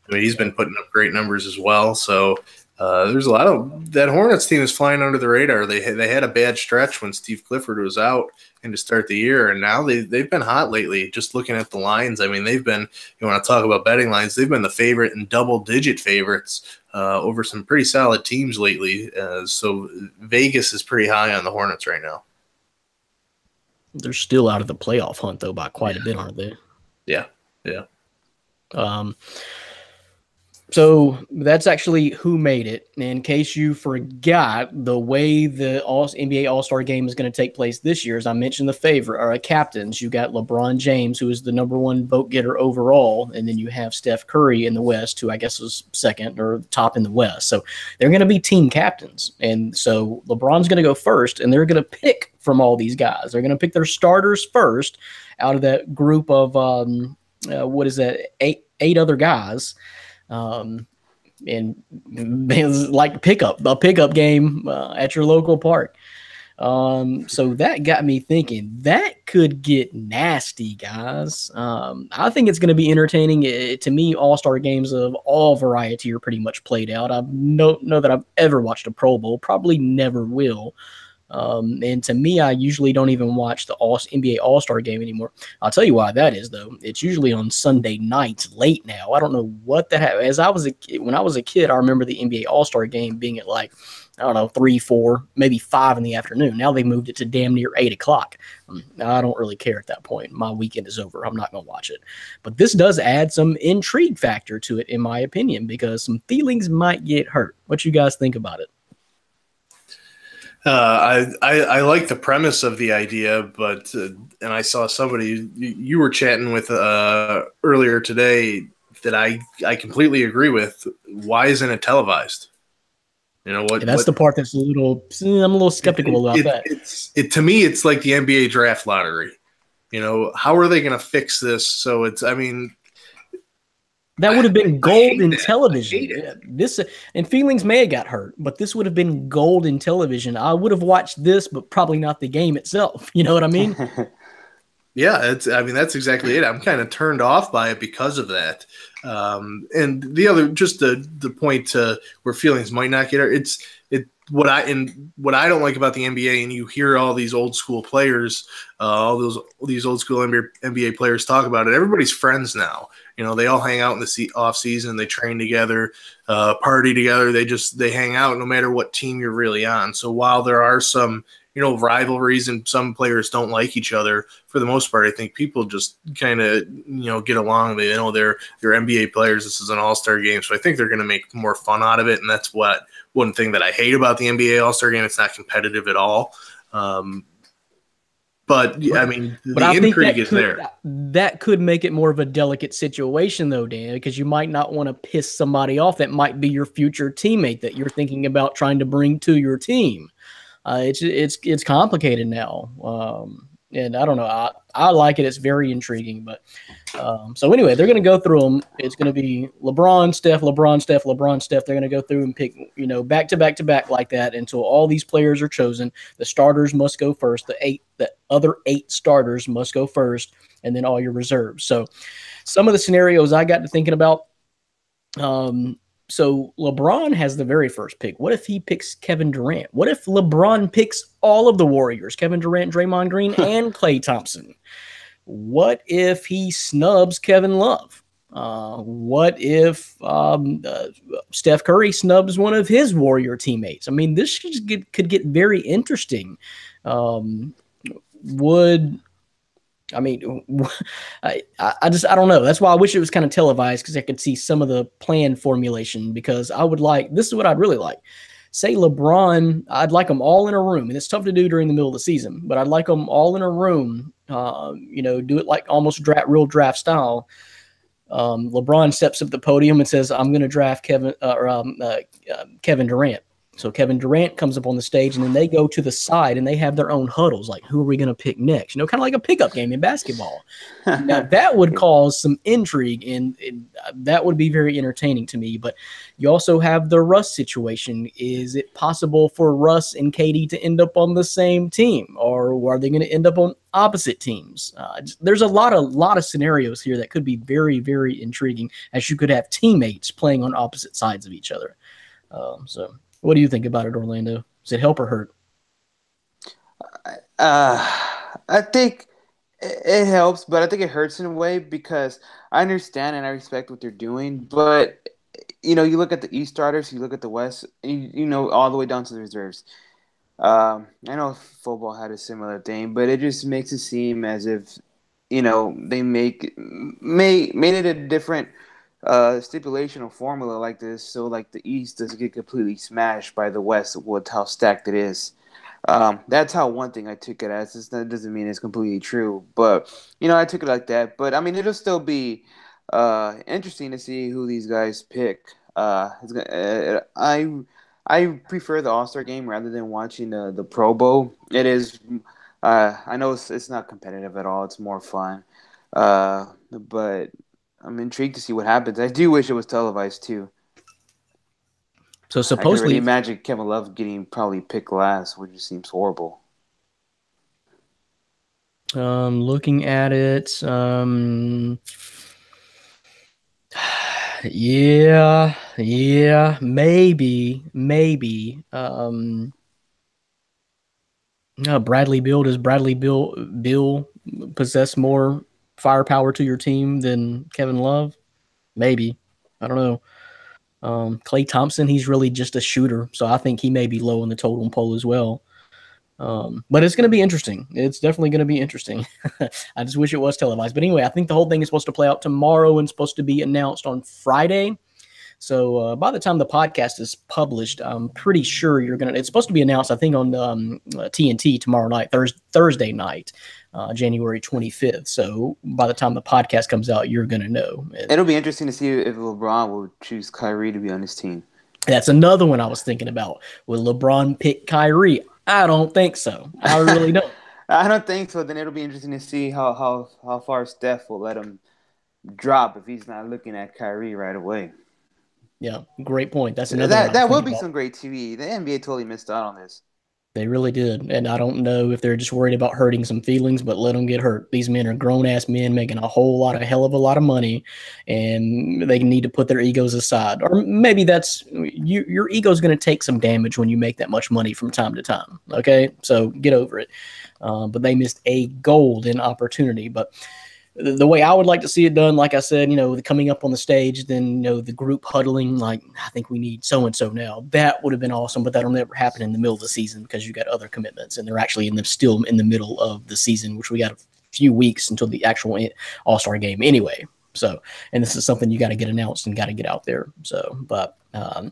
I mean he's been putting up great numbers as well. So there's a lot of that Hornets team is flying under the radar. They had a bad stretch when Steve Clifford was out and to start the year, and now they've been hot lately. Just looking at the lines, I mean they've been. You want to talk about betting lines? They've been the favorite and double-digit favorites over some pretty solid teams lately. So Vegas is pretty high on the Hornets right now. They're still out of the playoff hunt though by quite a bit, aren't they? Yeah. So that's actually who made it. In case you forgot, the way the NBA All-Star Game is going to take place this year, as I mentioned, the favorite are captains. You got LeBron James, who is the number one vote getter overall, and then you have Steph Curry in the West, who I guess was second or top in the West. So they're going to be team captains, and so LeBron's going to go first, and they're going to pick from all these guys. They're going to pick their starters first out of that group of what is that? Eight other guys. And it's like a pickup game at your local park. So that got me thinking that could get nasty, guys. I think it's going to be entertaining. To me, all-star games of all variety are pretty much played out. I know that I've ever watched a Pro Bowl, probably never will. And to me, I usually don't even watch the NBA All-Star Game anymore. I'll tell you why that is, though. It's usually on Sunday nights late now. I don't know what that happened. When I was a kid, I remember the NBA All-Star Game being at like, I don't know, 3, 4, maybe 5 in the afternoon. Now they moved it to damn near 8 o'clock. I don't really care at that point. My weekend is over. I'm not going to watch it. But this does add some intrigue factor to it, in my opinion, because some feelings might get hurt. What you guys think about it? I like the premise of the idea, but and I saw somebody you were chatting with earlier today that I completely agree with. Why isn't it televised? You know what? Yeah, that's the part that's I'm a little skeptical about that. To me, it's like the NBA draft lottery. You know, how are they going to fix this? So that would have been gold in television. This and feelings may have got hurt, but this would have been gold in television. I would have watched this, but probably not the game itself. You know what I mean? Yeah, that's exactly it. I'm kind of turned off by it because of that. And the other, just the point where feelings might not get hurt. What I don't like about the NBA, and you hear all these old school players, these old school NBA players talk about it. Everybody's friends now. You know, they all hang out in the off season. They train together, party together. They hang out no matter what team you're really on. So while there are some, you know, rivalries and some players don't like each other, for the most part, I think people just kind of, you know, get along. They know they're NBA players. This is an all-star game. So I think they're going to make more fun out of it. And that's one thing that I hate about the NBA All-Star game. It's not competitive at all. But I mean, the intrigue is there. That could make it more of a delicate situation, though, Dan, because you might not want to piss somebody off that might be your future teammate that you're thinking about trying to bring to your team. It's complicated now, and I don't know. I like it. It's very intriguing. But so anyway, they're going to go through them. It's going to be LeBron, Steph, LeBron, Steph, LeBron, Steph. They're going to go through and pick, you know, back to back to back like that until all these players are chosen. The starters must go first. The other 8 starters must go first, and then all your reserves. So some of the scenarios I got to thinking about. So LeBron has the very first pick. What if he picks Kevin Durant? What if LeBron picks all of the Warriors, Kevin Durant, Draymond Green, and Klay Thompson? What if he snubs Kevin Love? What if Steph Curry snubs one of his Warrior teammates? I mean, this could get very interesting. I don't know. That's why I wish it was kind of televised, because I could see some of the plan formulation, because this is what I'd really like. Say LeBron, I'd like them all in a room, and it's tough to do during the middle of the season, but I'd like them all in a room, do it like almost real draft style. LeBron steps up the podium and says, I'm going to draft Kevin Durant. So Kevin Durant comes up on the stage, and then they go to the side and they have their own huddles. Like, who are we going to pick next? You know, kind of like a pickup game in basketball. Now, that would cause some intrigue, and that would be very entertaining to me. But you also have the Russ situation. Is it possible for Russ and KD to end up on the same team, or are they going to end up on opposite teams? There's a lot of scenarios here that could be very, very intriguing, as you could have teammates playing on opposite sides of each other. What do you think about it, Orlando? Does it help or hurt? I think it helps, but I think it hurts in a way, because I understand and I respect what they're doing. But, you know, you look at the East starters, you look at the West, you know, all the way down to the reserves. I know football had a similar thing, but it just makes it seem as if, you know, they made it a different stipulation or formula like this, so like the East doesn't get completely smashed by the West with how stacked it is. That's how one thing I took it as. That doesn't mean it's completely true, but I took it like that. But I mean, it'll still be interesting to see who these guys pick. I prefer the All Star game rather than watching the Pro Bowl. It is. I know it's not competitive at all. It's more fun. But I'm intrigued to see what happens. I do wish it was televised too. So I can already supposedly, imagine Kevin Love getting probably picked last, which just seems horrible. looking at it, yeah, maybe. No, Bradley Bill, does Bill possess more firepower to your team than Kevin Love? Maybe. I don't know. Clay Thompson, he's really just a shooter, so I think he may be low in the totem pole as well. But it's going to be interesting. It's definitely going to be interesting. I just wish it was televised. But anyway, I think the whole thing is supposed to play out tomorrow and supposed to be announced on Friday. So by the time the podcast is published, I'm pretty sure it's supposed to be announced, I think, on TNT tomorrow night, Thursday night, January 25th. So by the time the podcast comes out, you're going to know. It'll be interesting to see if LeBron will choose Kyrie to be on his team. That's another one I was thinking about. Will LeBron pick Kyrie? I don't think so. I really don't. I don't think so. Then it'll be interesting to see how far Steph will let him drop if he's not looking at Kyrie right away. Yeah, great point. That's another one that will be some great TV. The NBA totally missed out on this. They really did. And I don't know if they're just worried about hurting some feelings, but let them get hurt. These men are grown-ass men making a hell of a lot of money, and they need to put their egos aside. Or maybe that's your ego is going to take some damage when you make that much money from time to time. Okay? So get over it. But they missed a golden opportunity. But the way I would like to see it done, like I said, coming up on the stage, then, the group huddling, like, I think we need so-and-so now. That would have been awesome, but that'll never happen in the middle of the season because you got other commitments, and they're actually still in the middle of the season, which we got a few weeks until the actual All-Star game anyway. So, and this is something you got to get announced and got to get out there. So, but I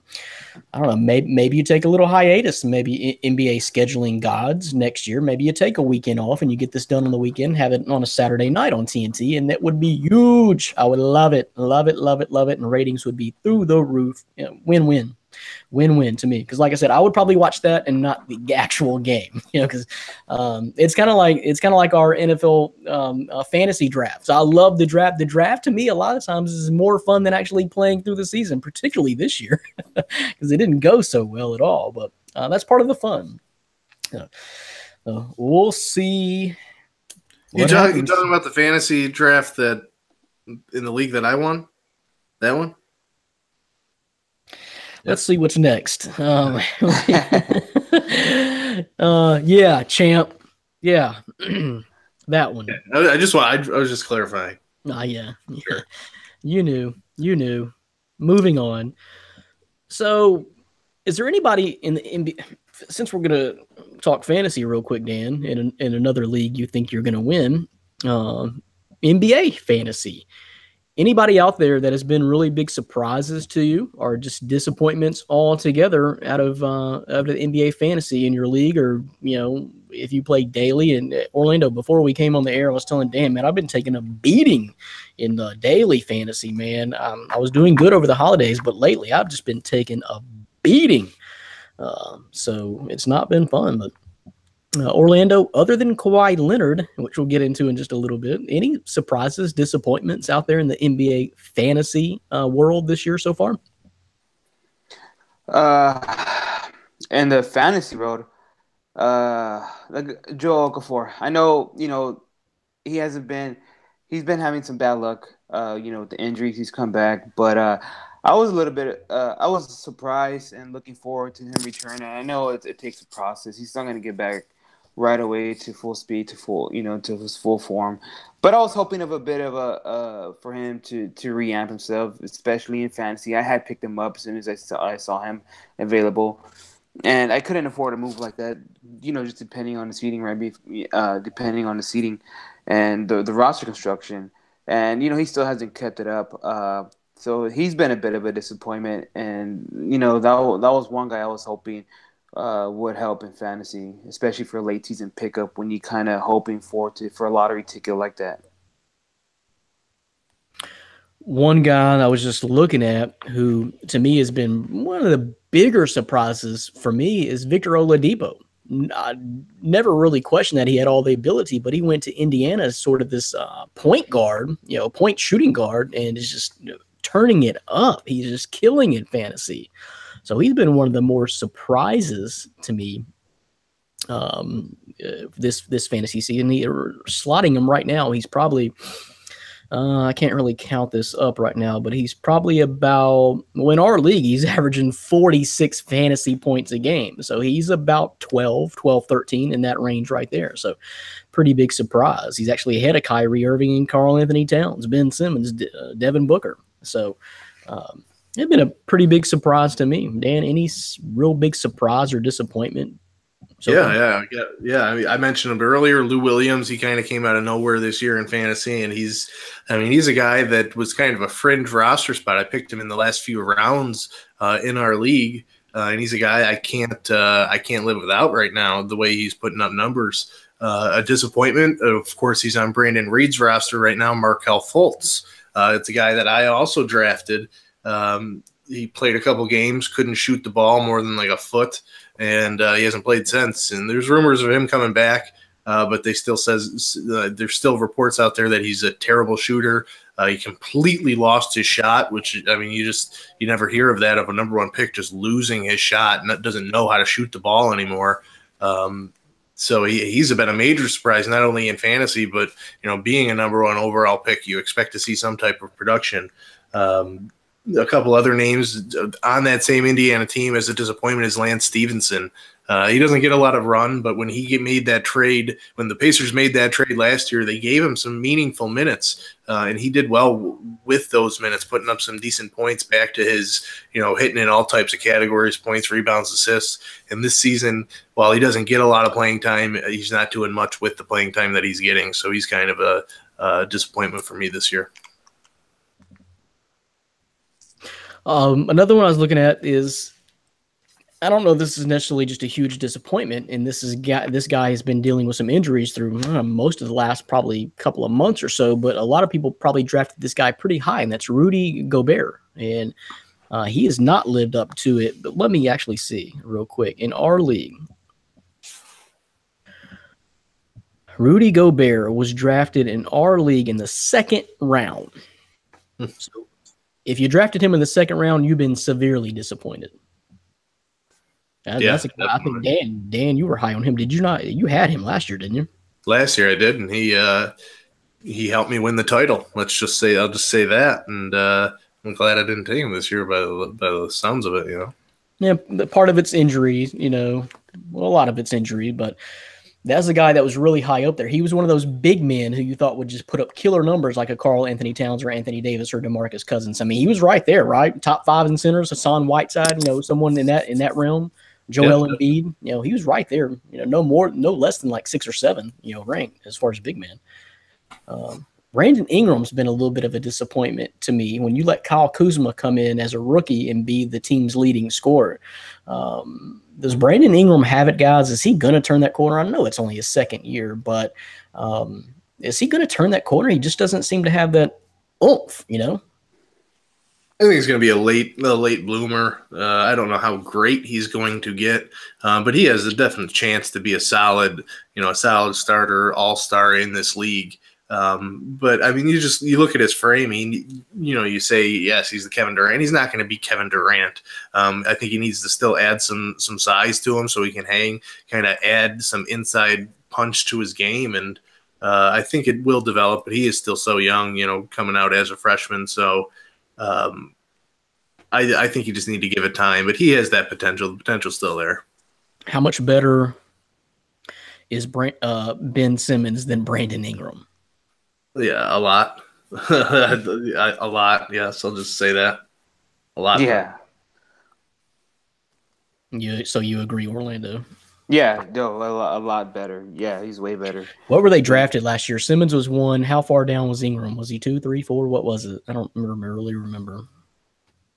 don't know. Maybe you take a little hiatus. Maybe NBA scheduling gods next year. Maybe you take a weekend off and you get this done on the weekend. Have it on a Saturday night on TNT, and that would be huge. I would love it, love it, love it, love it, and ratings would be through the roof. Win-win. Win-win to me, because like I said, I would probably watch that and not the actual game, because it's kind of like our NFL fantasy drafts. I love the draft. The draft to me a lot of times is more fun than actually playing through the season, particularly this year, because it didn't go so well at all. But that's part of the fun. We'll see. You talking about the fantasy draft that in the league that I won? That one? Let's see what's next. Yeah, champ. Yeah, that one. I was just clarifying. Yeah. Sure. You knew. Moving on. So, is there anybody in the NBA? Since we're gonna talk fantasy real quick, Dan, in another league you think you're gonna win, NBA fantasy. Anybody out there that has been really big surprises to you, or just disappointments altogether out of the NBA fantasy in your league, or if you play daily? And Orlando, before we came on the air, I was telling Dan, man, I've been taking a beating in the daily fantasy, man. I was doing good over the holidays, but lately I've just been taking a beating. So it's not been fun, but. Orlando, other than Kawhi Leonard, which we'll get into in just a little bit, any surprises, disappointments out there in the NBA fantasy world this year so far? In the fantasy world, like Joel Okafor. I know, he's been having some bad luck, with the injuries. He's come back, but I was surprised and looking forward to him returning. I know it takes a process. He's not going to get back right away to full speed, to his full form. But I was hoping of a bit of for him to reamp himself, especially in fantasy. I had picked him up as soon as I saw him available, and I couldn't afford a move like that. Just depending on the seating, right? Depending on the seating and the roster construction, and he still hasn't kept it up. So he's been a bit of a disappointment, and that was one guy I was hoping would help in fantasy, especially for late season pickup when you kind of hoping for a lottery ticket like that. One guy I was just looking at who, to me, has been one of the bigger surprises for me is Victor Oladipo. I never really questioned that he had all the ability, but he went to Indiana as sort of this point guard, point shooting guard, and is just turning it up. He's just killing it fantasy. So he's been one of the more surprises to me this fantasy season. Slotting him right now, he's probably I can't really count this up right now, but he's probably about, in our league, he's averaging 46 fantasy points a game. So he's about 12, 13 in that range right there. So pretty big surprise. He's actually ahead of Kyrie Irving and Karl Anthony Towns, Ben Simmons, Devin Booker. So it's been a pretty big surprise to me. Dan, any real big surprise or disappointment? Yeah. I mean, I mentioned him earlier, Lou Williams. He kind of came out of nowhere this year in fantasy, and he's a guy that was kind of a fringe roster spot. I picked him in the last few rounds in our league, and he's a guy I can't live without right now. The way he's putting up numbers, a disappointment. Of course, he's on Brandon Reed's roster right now. Markelle Fultz. It's a guy that I also drafted. He played a couple games, couldn't shoot the ball more than like a foot, and he hasn't played since. And there's rumors of him coming back, but there's still reports out there that he's a terrible shooter. He completely lost his shot, which, I mean, you never hear of that, of a number one pick just losing his shot and doesn't know how to shoot the ball anymore. So he's been a major surprise, not only in fantasy, but being a number one overall pick, you expect to see some type of production. A couple other names on that same Indiana team as a disappointment is Lance Stevenson. He doesn't get a lot of run, but when made that trade, when the Pacers made that trade last year, they gave him some meaningful minutes, and he did well with those minutes, putting up some decent points back to his, hitting in all types of categories, points, rebounds, assists. And this season, while he doesn't get a lot of playing time, he's not doing much with the playing time that he's getting. So he's kind of a disappointment for me this year. Another one I was looking at is, I don't know if this is necessarily just a huge disappointment, and this guy has been dealing with some injuries through most of the last probably couple of months or so, but a lot of people probably drafted this guy pretty high, and that's Rudy Gobert, and he has not lived up to it. But let me actually see real quick. In our league, Rudy Gobert was drafted in our league in the second round. So if you drafted him in the second round, you've been severely disappointed. I think Dan, you were high on him. Did you not? You had him last year, didn't you? Last year I did, and he helped me win the title. I'll just say that, and I'm glad I didn't take him this year by the sounds of it. Yeah, part of it's injury. A lot of it's injury, but that's a guy that was really high up there. He was one of those big men who you thought would just put up killer numbers like a Karl Anthony Towns or Anthony Davis or DeMarcus Cousins. I mean, he was right there, right? Top 5 in centers, Hassan Whiteside, someone in that realm. Joel Embiid, he was right there. No less than like 6 or 7, ranked as far as big man. Brandon Ingram's been a little bit of a disappointment to me. When you let Kyle Kuzma come in as a rookie and be the team's leading scorer, does Brandon Ingram have it, guys? Is he going to turn that corner? I know it's only his second year, but is he going to turn that corner? He just doesn't seem to have that oomph, I think he's going to be a late bloomer. I don't know how great he's going to get, but he has a definite chance to be a solid starter, all-star in this league. But I mean, you look at his frame. You say yes, he's the Kevin Durant. He's not going to be Kevin Durant. I think he needs to still add some size to him so he can hang, kind of add some inside punch to his game, and I think it will develop. But he is still so young, coming out as a freshman. So I think you just need to give it time. But he has that potential. The potential's still there. How much better is Ben Simmons than Brandon Ingram? Yeah, a lot. A lot, yes. I'll just say that. A lot. Yeah. So you agree, Orlando? Yeah, no, a lot better. Yeah, he's way better. What were they drafted last year? Simmons was 1. How far down was Ingram? Was he 2, 3, 4? What was it? I don't really remember.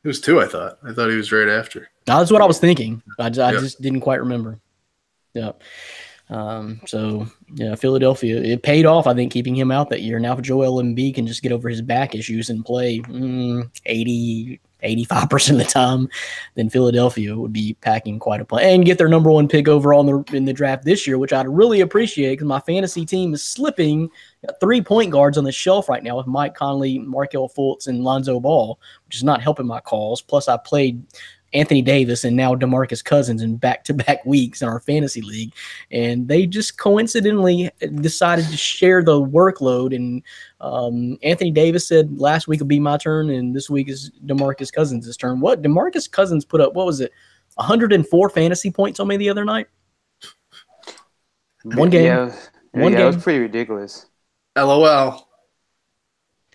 It was 2, I thought. I thought he was right after. That's what I was thinking. I just didn't quite remember. Yeah. So, yeah, Philadelphia, it paid off, I think, keeping him out that year. Now if Joel Embiid can just get over his back issues and play 80, 85% of the time, then Philadelphia would be packing quite a punch and get their number 1 pick overall in the draft this year, which I'd really appreciate because my fantasy team is slipping. Got 3 point guards on the shelf right now with Mike Conley, Markelle Fultz, and Lonzo Ball, which is not helping my cause. Plus, I played Anthony Davis and now DeMarcus Cousins in back-to-back weeks in our fantasy league. And they just coincidentally decided to share the workload. And Anthony Davis said last week will be my turn, and this week is DeMarcus Cousins' turn. What? DeMarcus Cousins put up, what was it, 104 fantasy points on me the other night? One game. Yeah, One game. It was pretty ridiculous. LOL.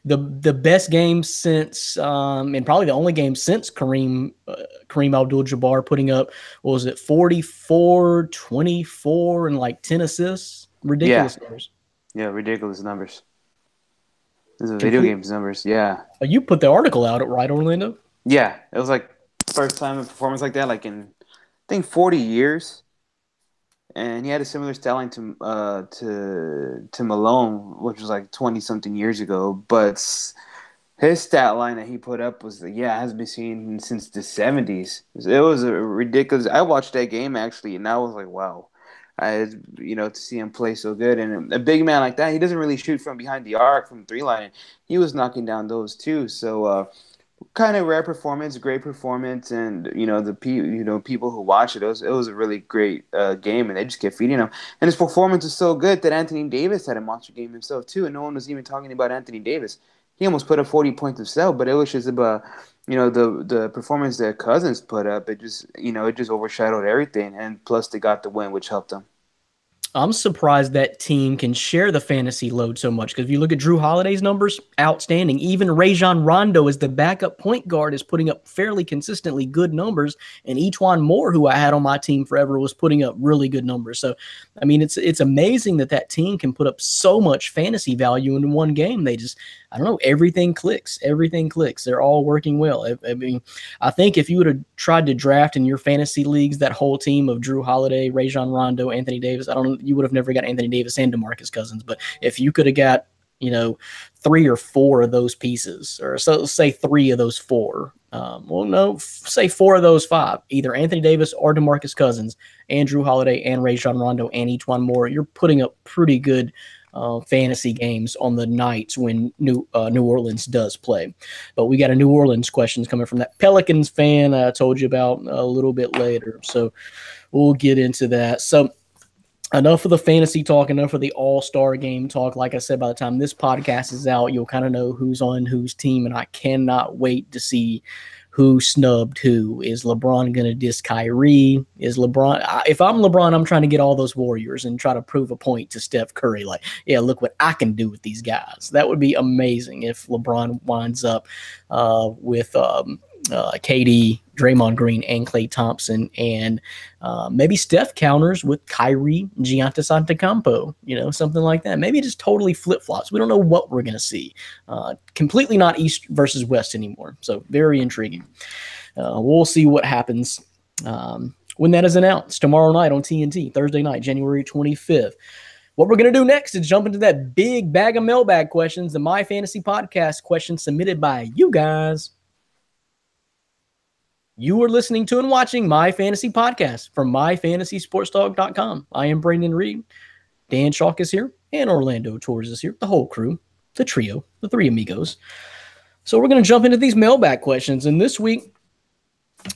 The best game since, and probably the only game since Kareem Abdul-Jabbar putting up, what was it, 44, 24, and like 10 assists? Ridiculous numbers. Yeah, ridiculous numbers. These are video games numbers, yeah. You put the article out, right, Orlando? Yeah, it was like first time a performance like that, like in, I think, 40 years. And he had a similar stat line to Malone, which was like 20-something years ago. But his stat line that he put up was, hasn't been seen since the 70s. It was a ridiculous. I watched that game, actually, and I was like, wow. To see him play so good. And a big man like that, he doesn't really shoot from behind the arc, from 3-line. He was knocking down those, too. So, kind of rare performance, great performance, and people who watch it, it was a really great game, and they just kept feeding him. And his performance was so good that Anthony Davis had a monster game himself too, and no one was even talking about Anthony Davis. He almost put up 40 points himself, but it was just about the performance that Cousins put up. It just overshadowed everything, and plus they got the win, which helped them. I'm surprised that team can share the fantasy load so much because if you look at Drew Holiday's numbers, outstanding. Even Rajon Rondo as the backup point guard is putting up fairly consistently good numbers, and E'Twaun Moore, who I had on my team forever, was putting up really good numbers. So, I mean, it's amazing that team can put up so much fantasy value in one game. They just, I don't know, everything clicks. Everything clicks. They're all working well. I mean, I think if you would have tried to draft in your fantasy leagues that whole team of Drew Holiday, Rajon Rondo, Anthony Davis, you would have never got Anthony Davis and DeMarcus Cousins. But if you could have got, 3 or 4 of those pieces, or so say 3 of those 4, say 4 of those 5, either Anthony Davis or DeMarcus Cousins, and Drew Holiday and Rajon Rondo and E'Twaun Moore, you're putting up pretty good fantasy games on the nights when New Orleans does play. But we got a New Orleans questions coming from that Pelicans fan I told you about a little bit later. So we'll get into that. So enough of the fantasy talk, enough of the all-star game talk. Like I said, by the time this podcast is out, you'll kind of know who's on whose team, and I cannot wait to see who snubbed who. Is LeBron going to diss Kyrie? If I'm LeBron, I'm trying to get all those Warriors and try to prove a point to Steph Curry. Like, yeah, look what I can do with these guys. That would be amazing if LeBron winds up with KD, Draymond Green, and Klay Thompson, and maybe Steph counters with Kyrie, Giannis Antetokounmpo, something like that. Maybe just totally flip-flops. We don't know what we're going to see. Completely not East versus West anymore. So very intriguing. We'll see what happens when that is announced tomorrow night on TNT, Thursday night, January 25th. What we're going to do next is jump into that big bag of mailbag questions, the My Fantasy Podcast questions submitted by you guys. You are listening to and watching My Fantasy Podcast from MyFantasySportsDog.com. I am Brandon Reed. Dan Chalk is here, and Orlando Torres is here. The whole crew, the trio, the 3 amigos. So we're going to jump into these mailbag questions. And this week,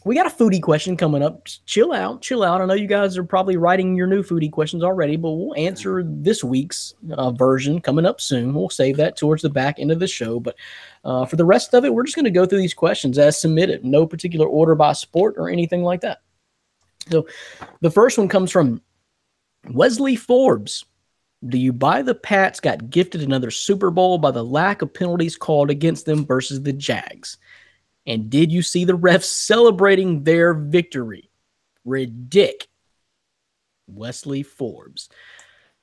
we got a foodie question coming up. Just chill out. I know you guys are probably writing your new foodie questions already, but we'll answer this week's version coming up soon. We'll save that towards the back end of the show. But for the rest of it, we're just going to go through these questions as submitted. No particular order by sport or anything like that. So the first one comes from Wesley Forbes. Do you buy the Pats got gifted another Super Bowl by the lack of penalties called against them versus the Jags? And did you see the refs celebrating their victory? Ridic. Wesley Forbes.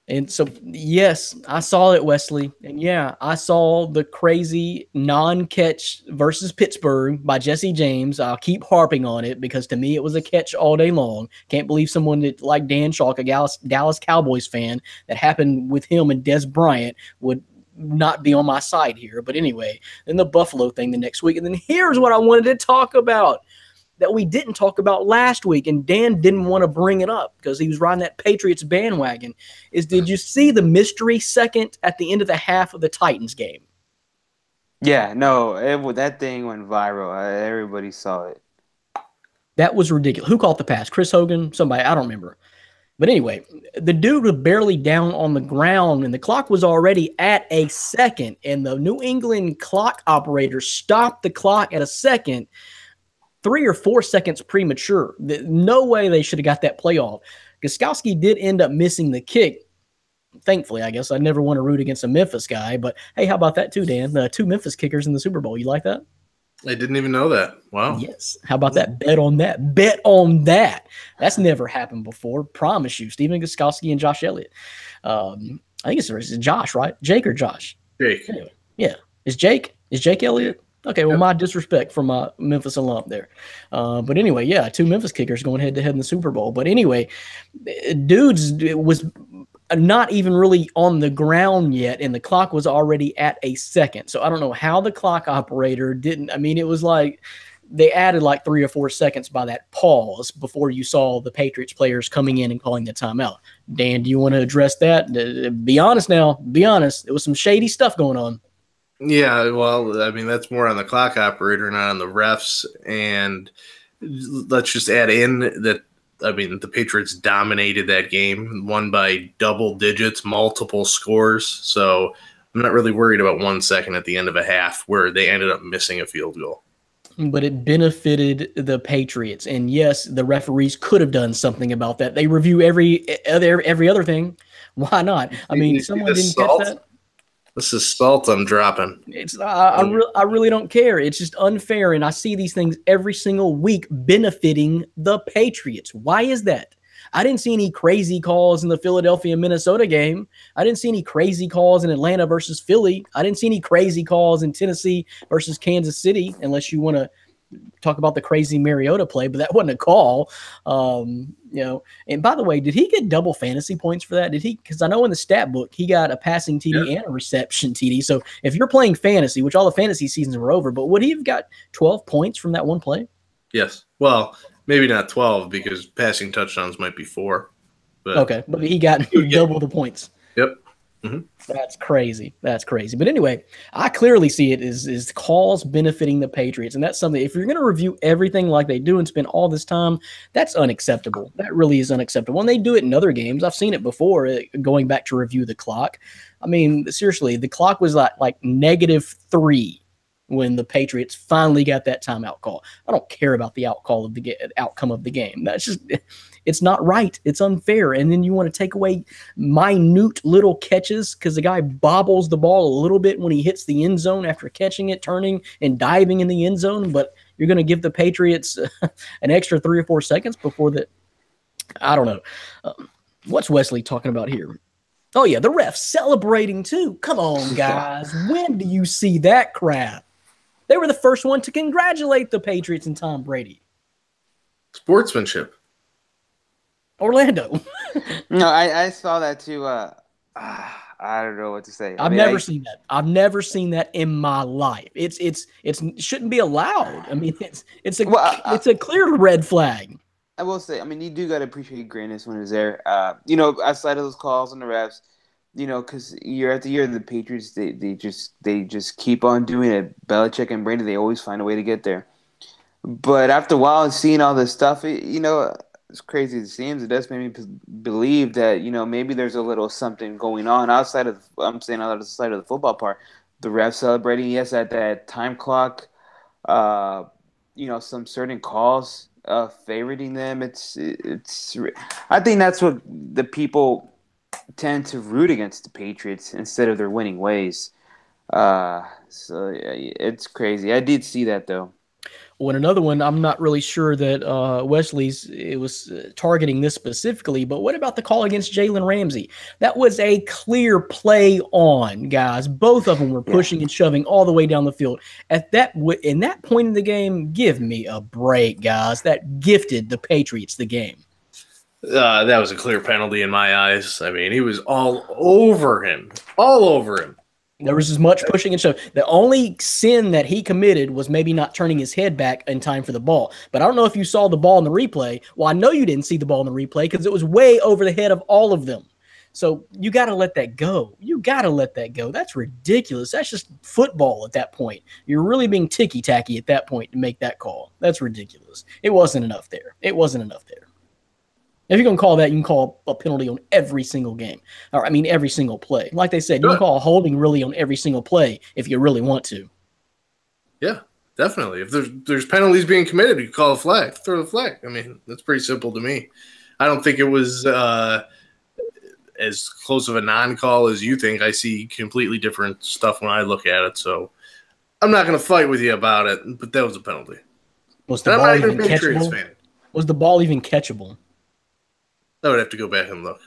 And so, yes, I saw it, Wesley. And yeah, I saw the crazy non-catch versus Pittsburgh by Jesse James. I'll keep harping on it because to me it was a catch all day long. Can't believe someone that, like Dan Chalk, a Dallas Cowboys fan, that happened with him and Des Bryant would not be on my side here. But anyway, then the Buffalo thing the next week. And then here's what I wanted to talk about that we didn't talk about last week, and Dan didn't want to bring it up because he was riding that Patriots bandwagon, is did you see the mystery second at the end of the half of the Titans game? Yeah, no, that thing went viral. Everybody saw it. That was ridiculous. Who caught the pass? Chris Hogan? Somebody, I don't remember. But anyway, the dude was barely down on the ground, and the clock was already at a second, and the New England clock operator stopped the clock at a second, 3 or 4 seconds premature. No way they should have got that play off. Gostkowski did end up missing the kick. Thankfully, I guess. I never want to root against a Memphis guy. But, hey, how about that too, Dan? The 2 Memphis kickers in the Super Bowl. You like that? I didn't even know that. Wow. Yes. How about that? Bet on that. Bet on that. That's never happened before. Promise you. Stephen Gostkowski and Josh Elliott. I think it's Josh, right? Jake or Josh? Jake. Anyway, yeah. Is Jake Elliott? Okay, well, my disrespect for my Memphis alum there. But anyway, yeah, 2 Memphis kickers going head-to-head in the Super Bowl. But anyway, dudes was not even really on the ground yet, and the clock was already at a second. So I don't know how the clock operator didn't – I mean, it was like they added like 3 or 4 seconds by that pause before you saw the Patriots players coming in and calling the timeout. Dan, do you want to address that? Be honest now. Be honest. There was some shady stuff going on. Yeah, well, I mean, that's more on the clock operator, not on the refs. And let's just add in that, I mean, the Patriots dominated that game, won by double digits, multiple scores. So I'm not really worried about 1 second at the end of a half where they ended up missing a field goal. But it benefited the Patriots. And yes, the referees could have done something about that. They review every other thing. Why not? I mean, someone didn't catch that. This is salt I'm dropping. I really don't care. It's just unfair, and I see these things every single week benefiting the Patriots. Why is that? I didn't see any crazy calls in the Philadelphia-Minnesota game. I didn't see any crazy calls in Atlanta versus Philly. I didn't see any crazy calls in Tennessee versus Kansas City, unless you want to talk about the crazy Mariota play, but that wasn't a call. And by the way, did he get double fantasy points for that? Did he? Because I know in the stat book, he got a passing TD and a reception TD. So if you're playing fantasy, which all the fantasy seasons were over, but would he have got 12 points from that one play? Yes. Well, maybe not 12 because passing touchdowns might be 4. But okay. But he got double the points. Yep. Mm-hmm. That's crazy. That's crazy. But anyway, I clearly see it as calls benefiting the Patriots. And that's something, if you're going to review everything like they do and spend all this time, that's unacceptable. That really is unacceptable. And they do it in other games. I've seen it before, going back to review the clock. I mean, seriously, the clock was like -3 when the Patriots finally got that timeout call. I don't care about the outcome of the game. That's just, it's not right. It's unfair. And then you want to take away minute little catches because the guy bobbles the ball a little bit when he hits the end zone after catching it, turning and diving in the end zone. But you're going to give the Patriots an extra 3 or 4 seconds before that. I don't know. What's Wesley talking about here? Oh, yeah, the refs celebrating too. Come on, guys. When do you see that crap? They were the first one to congratulate the Patriots and Tom Brady. Sportsmanship. Orlando. No, I saw that too. I don't know what to say. I've never seen that. I've never seen that in my life. It shouldn't be allowed. I mean, it's a clear red flag. I will say, I mean, you do got to appreciate greatness when it's there. Outside of those calls on the refs, because year after year, the Patriots, they just keep on doing it. Belichick and Brady, they always find a way to get there. But after a while, seeing all this stuff, as crazy as it seems, it does make me believe that, maybe there's a little something going on outside of the football part. The refs celebrating, yes, at that time clock, some certain calls favoriting them. I think that's what the people tend to root against the Patriots instead of their winning ways. So it's crazy. I did see that though. When another one, I'm not really sure that it was targeting this specifically, but what about the call against Jalen Ramsey? That was a clear play on, guys. Both of them were pushing and shoving all the way down the field. In that point in the game, give me a break, guys. That gifted the Patriots the game. That was a clear penalty in my eyes. I mean, he was all over him. All over him. There was as much pushing and shoving. The only sin that he committed was maybe not turning his head back in time for the ball. But I don't know if you saw the ball in the replay. Well, I know you didn't see the ball in the replay because it was way over the head of all of them. So you got to let that go. You got to let that go. That's ridiculous. That's just football at that point. You're really being ticky-tacky at that point to make that call. That's ridiculous. It wasn't enough there. It wasn't enough there. If you're going to call that, you can call a penalty on every single game. Or, every single play. Like they said, you can call a holding really on every single play if you really want to. Yeah, definitely. If there's penalties being committed, you call a flag. Throw the flag. I mean, that's pretty simple to me. I don't think it was as close of a non-call as you think. I see completely different stuff when I look at it. So I'm not going to fight with you about it, but that was a penalty. Was the ball even catchable? Was the ball even catchable? I would have to go back and look.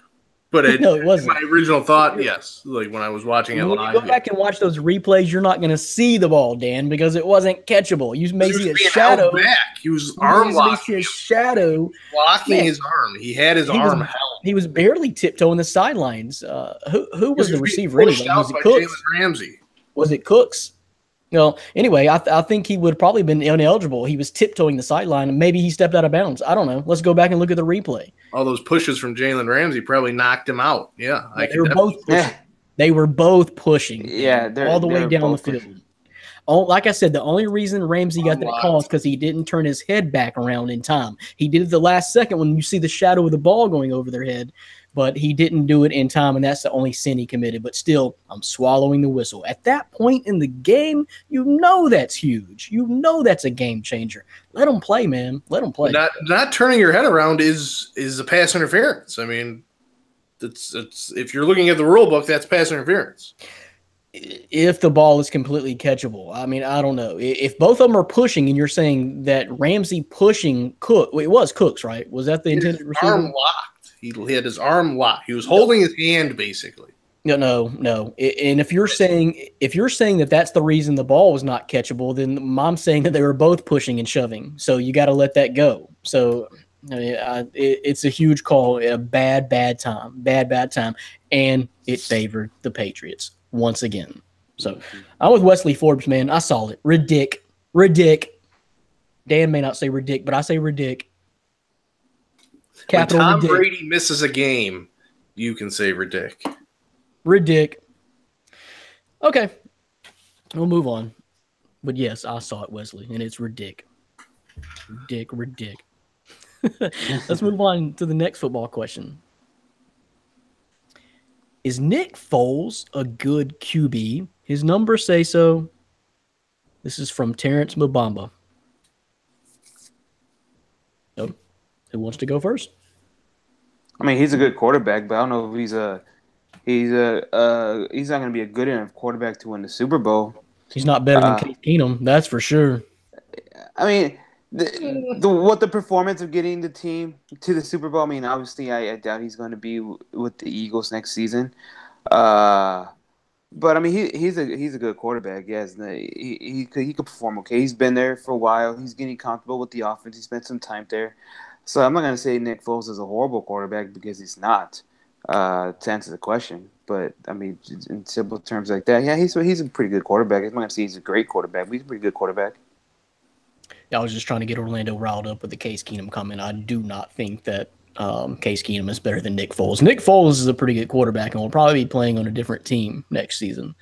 But no, it wasn't. My original thought, yes. Like when I was watching it live. When you go back and watch those replays, you're not going to see the ball, Dan, because it wasn't catchable. You may see a shadow. Back. He was arm locking. A shadow. Blocking his arm. He had his arm held. He was barely tiptoeing the sidelines. Who was the receiver anyway? Was it Cooks? Jalen Ramsey. Was it Cooks? Well, anyway, I think he would have probably been ineligible. He was tiptoeing the sideline, and maybe he stepped out of bounds. I don't know. Let's go back and look at the replay. All those pushes from Jalen Ramsey probably knocked him out. Yeah, they were both pushing. They were both pushing. Yeah, all the way down the field. Like I said, the only reason Ramsey got that call is because he didn't turn his head back around in time. He did it the last second when you see the shadow of the ball going over their head, but he didn't do it in time, and that's the only sin he committed. But still, I'm swallowing the whistle. At that point in the game, you know that's huge. You know that's a game changer. Let them play, man. Let them play. Not turning your head around is a pass interference. I mean, it's if you're looking at the rule book, that's pass interference. If the ball is completely catchable. I mean, I don't know. If both of them are pushing and you're saying that Ramsey pushing Cook, it was Cooks, right? Was that the intended receiver? Arm locked. He had his arm locked. He was holding his hand, basically. No. And if you're saying that that's the reason the ball was not catchable, then I'm saying that they were both pushing and shoving. So you got to let that go. So it's a huge call. A bad time. And it favored the Patriots once again. So I'm with Wesley Forbes, man. I saw it. Ridic. Dan may not say ridic, but I say ridic. Capital when Tom ridic. Brady misses a game, you can say ridic. Ridic. Okay. We'll move on. But yes, I saw it, Wesley, and it's ridic. Ridic. Let's move on to the next football question. Is Nick Foles a good QB? His numbers say so. This is from Terrence Mbamba. So, who wants to go first? I mean, he's a good quarterback, but I don't know if he's not going to be a good enough quarterback to win the Super Bowl. He's not better than Case Keenum, that's for sure. I mean, the performance of getting the team to the Super Bowl. I mean, obviously, I doubt he's going to be with the Eagles next season. But I mean, he's a good quarterback. Yes, he could perform okay. He's been there for a while. He's getting comfortable with the offense. He spent some time there. So I'm not going to say Nick Foles is a horrible quarterback because he's not. To answer the question, but I mean, in simple terms like that, yeah, he's a pretty good quarterback. I'm not going to say he's a great quarterback, but he's a pretty good quarterback. I was just trying to get Orlando riled up with the Case Keenum comment. I do not think that Case Keenum is better than Nick Foles. Nick Foles is a pretty good quarterback and will probably be playing on a different team next season.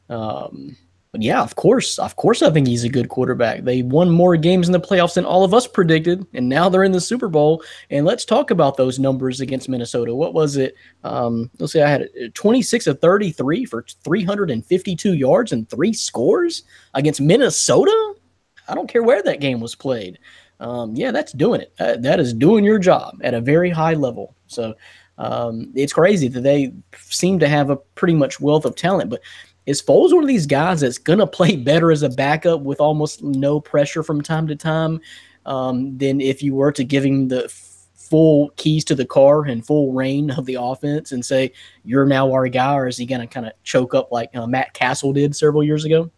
But yeah, of course, I think he's a good quarterback. They won more games in the playoffs than all of us predicted, and now they're in the Super Bowl. And let's talk about those numbers against Minnesota. What was it? Let's see, I had 26 of 33 for 352 yards and 3 scores against Minnesota. I don't care where that game was played. Yeah, that's doing it. That is doing your job at a very high level. So it's crazy that they seem to have a pretty much wealth of talent. But is Foles one of these guys that's going to play better as a backup with almost no pressure from time to time than if you were to give him the full keys to the car and full reign of the offense and say, you're now our guy, or is he going to kind of choke up like Matt Castle did several years ago?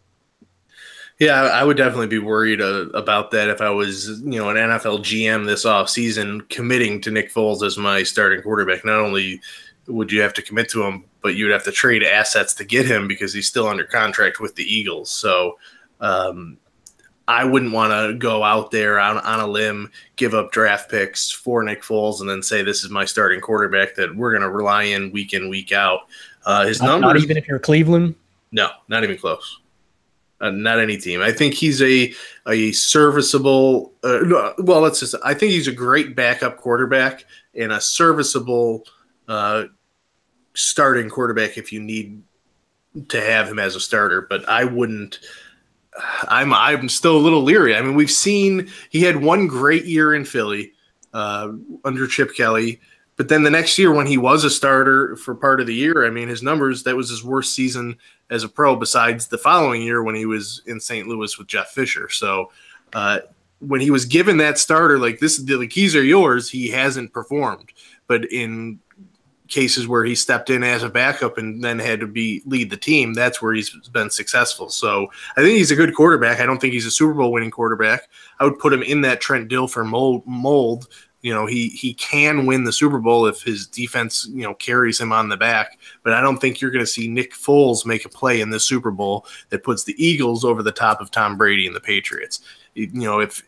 Yeah, I would definitely be worried about that if I was, an NFL GM this offseason committing to Nick Foles as my starting quarterback. Not only would you have to commit to him, but you would have to trade assets to get him because he's still under contract with the Eagles. So I wouldn't want to go out there on a limb, give up draft picks for Nick Foles, and then say this is my starting quarterback that we're going to rely in, week out. His numbers, not even if you're Cleveland? No, not even close. Not any team. I think he's a serviceable. I think he's a great backup quarterback and a serviceable starting quarterback if you need to have him as a starter. But I wouldn't. I'm still a little leery. I mean, we've seen he had one great year in Philly under Chip Kelly, but then the next year when he was a starter for part of the year, I mean, his numbers, that was his worst season as a pro besides the following year when he was in St. Louis with Jeff Fisher. So when he was given that starter, like the keys are yours, he hasn't performed. But in cases where he stepped in as a backup and then had to lead the team, that's where he's been successful. So I think he's a good quarterback. I don't think he's a Super Bowl winning quarterback. I would put him in that Trent Dilfer mold. He can win the Super Bowl if his defense, carries him on the back. But I don't think you're going to see Nick Foles make a play in the Super Bowl that puts the Eagles over the top of Tom Brady and the Patriots. If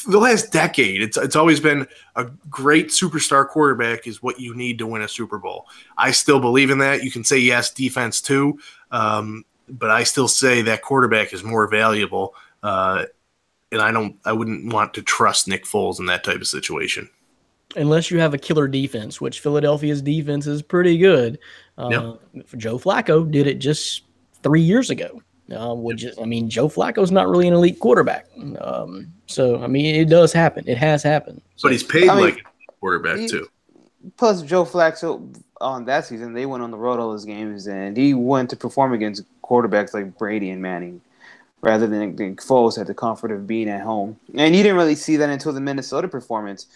the last decade, it's always been a great superstar quarterback is what you need to win a Super Bowl. I still believe in that. You can say yes, defense too, but I still say that quarterback is more valuable. And I wouldn't want to trust Nick Foles in that type of situation. Unless you have a killer defense, which Philadelphia's defense is pretty good. Yep. Joe Flacco did it just 3 years ago. Joe Flacco's not really an elite quarterback. So, it does happen. It has happened. But he's paid like a quarterback, too. Plus, Joe Flacco, on that season, they went on the road all those games, and he went to perform against quarterbacks like Brady and Manning, rather than Foles had the comfort of being at home. And you didn't really see that until the Minnesota performance,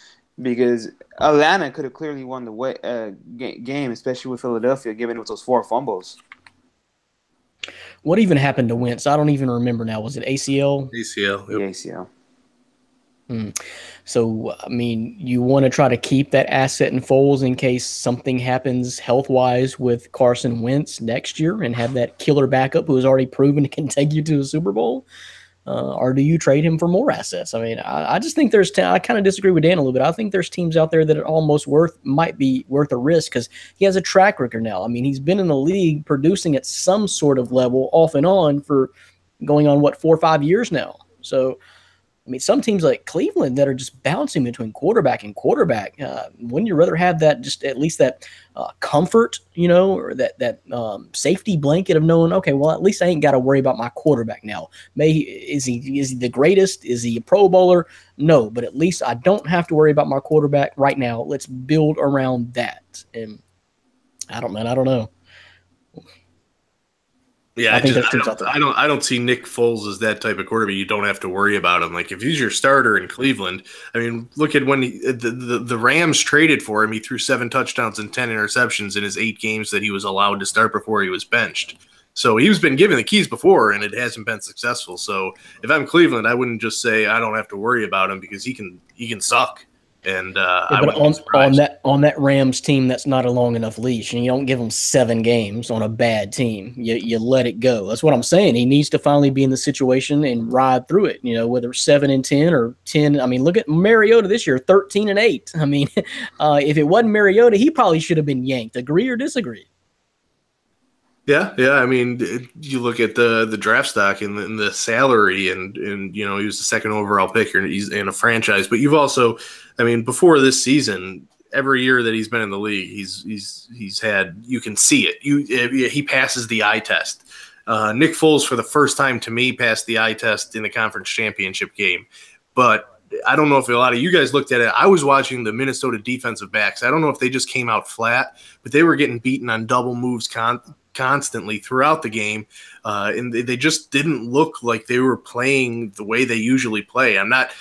because Atlanta could have clearly won the game, especially with Philadelphia, given it was those 4 fumbles. What even happened to Wentz? I don't even remember now. Was it ACL? ACL. Yep. ACL. So, you want to try to keep that asset in Foles in case something happens health-wise with Carson Wentz next year and have that killer backup who has already proven it can take you to the Super Bowl? Or do you trade him for more assets? I just think I kind of disagree with Dan a little bit. I think there's teams out there that are almost might be worth a risk because he has a track record now. He's been in the league producing at some sort of level off and on for going on, 4 or 5 years now. So, some teams like Cleveland that are just bouncing between quarterback and quarterback, wouldn't you rather have that, just at least that comfort, or that safety blanket of knowing, okay, well, at least I ain't got to worry about my quarterback now. Is he the greatest? Is he a Pro Bowler? No, but at least I don't have to worry about my quarterback right now. Let's build around that. And I don't know. Yeah, I don't see Nick Foles as that type of quarterback. You don't have to worry about him. Like if he's your starter in Cleveland, look at when the Rams traded for him. He threw 7 touchdowns and 10 interceptions in his 8 games that he was allowed to start before he was benched. So he's been given the keys before, and it hasn't been successful. So if I'm Cleveland, I wouldn't just say I don't have to worry about him because he can suck. And but on that Rams team, that's not a long enough leash, and you don't give them 7 games on a bad team. You let it go. That's what I'm saying. He needs to finally be in the situation and ride through it. Whether 7-10 or 10. Look at Mariota this year, 13-8. If it wasn't Mariota, he probably should have been yanked. Agree or disagree? Yeah. You look at the draft stock and the salary, and he was the 2nd overall pick, and he's in a franchise. But you've also, before this season, every year that he's been in the league, he's had, you can see it. He passes the eye test. Nick Foles, for the first time to me, passed the eye test in the conference championship game. But I don't know if a lot of you guys looked at it. I was watching the Minnesota defensive backs. I don't know if they just came out flat, but they were getting beaten on double moves constantly throughout the game, and they just didn't look like they were playing the way they usually play. I'm not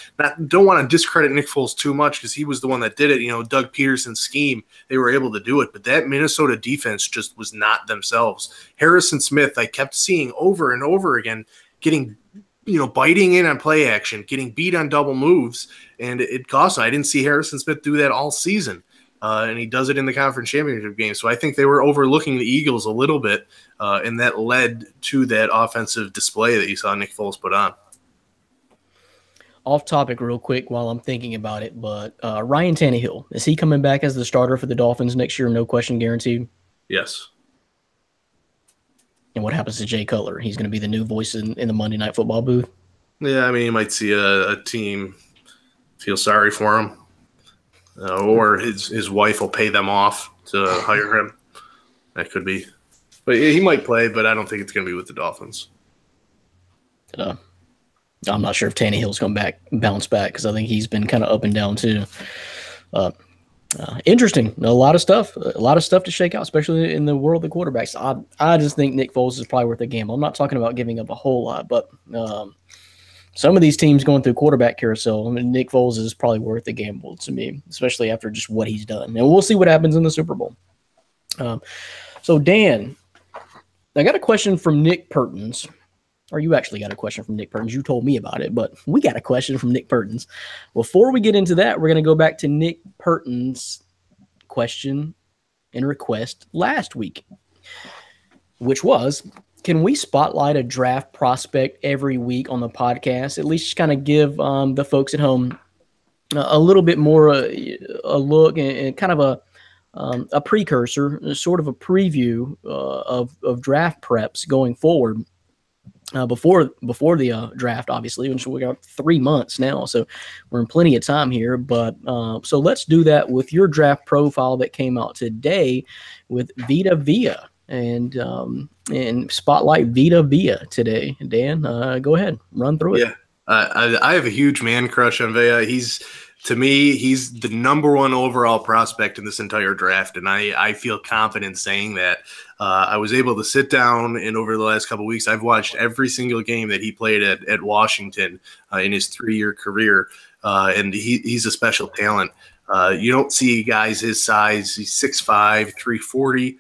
don't want to discredit Nick Foles too much because he was the one that did it. You know, Doug Peterson's scheme, they were able to do it, but that Minnesota defense just was not themselves. Harrison Smith, I kept seeing over and over again getting, biting in on play action, getting beat on double moves, and it cost him. I didn't see Harrison Smith do that all season. And he does it in the conference championship game. So I think they were overlooking the Eagles a little bit, and that led to that offensive display that you saw Nick Foles put on. Off topic real quick while I'm thinking about it, but Ryan Tannehill, is he coming back as the starter for the Dolphins next year? No question guaranteed? Yes. And what happens to Jay Cutler? He's going to be the new voice in the Monday Night Football booth? Yeah, I mean, you might see a team feel sorry for him. Or his wife will pay them off to hire him. That could be. But he might play, but I don't think it's going to be with the Dolphins. I'm not sure if Tannehill's going to bounce back because I think he's been kind of up and down too. Interesting. A lot of stuff to shake out, especially in the world of the quarterbacks. I just think Nick Foles is probably worth a gamble. I'm not talking about giving up a whole lot, but some of these teams going through quarterback carousel, I mean, Nick Foles is probably worth the gamble to me, especially after just what he's done. And we'll see what happens in the Super Bowl. So, Dan, I got a question from Nick Pertins. Or you actually got a question from Nick Pertins. You told me about it, but we got a question from Nick Pertins. Before we get into that, we're going to go back to Nick Pertins' question and request last week, which was, can we spotlight a draft prospect every week on the podcast? At least kind of give the folks at home a little bit more a look and kind of a precursor, sort of a preview of draft preps going forward before the draft, obviously. And so we got 3 months now, so we're in plenty of time here. But so let's do that with your draft profile that came out today with Vita Vea. And spotlight Vita Vea today. Dan, go ahead, run through it. Yeah, I have a huge man crush on Vea. To me, he's the number one overall prospect in this entire draft, and I feel confident saying that. I was able to sit down, and over the last couple of weeks, I've watched every single game that he played at Washington in his 3-year career, and he's a special talent. You don't see guys his size. He's 6'5", 340.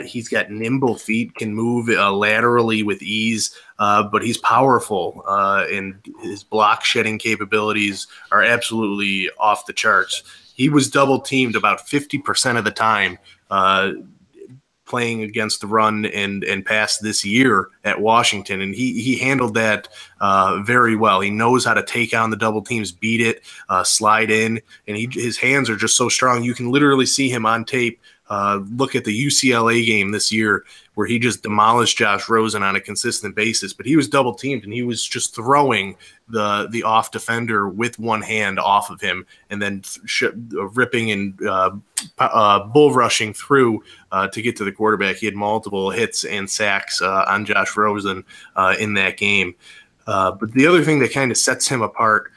He's got nimble feet, can move laterally with ease, but he's powerful, and his block shedding capabilities are absolutely off the charts. He was double teamed about 50% of the time playing against the run and pass this year at Washington, and he handled that very well. He knows how to take on the double teams, beat it, slide in, and his hands are just so strong. You can literally see him on tape. Look at the UCLA game this year where he just demolished Josh Rosen on a consistent basis, but he was double teamed and he was just throwing the off defender with one hand off of him and then ripping and bull rushing through to get to the quarterback. He had multiple hits and sacks on Josh Rosen in that game. But the other thing that kind of sets him apart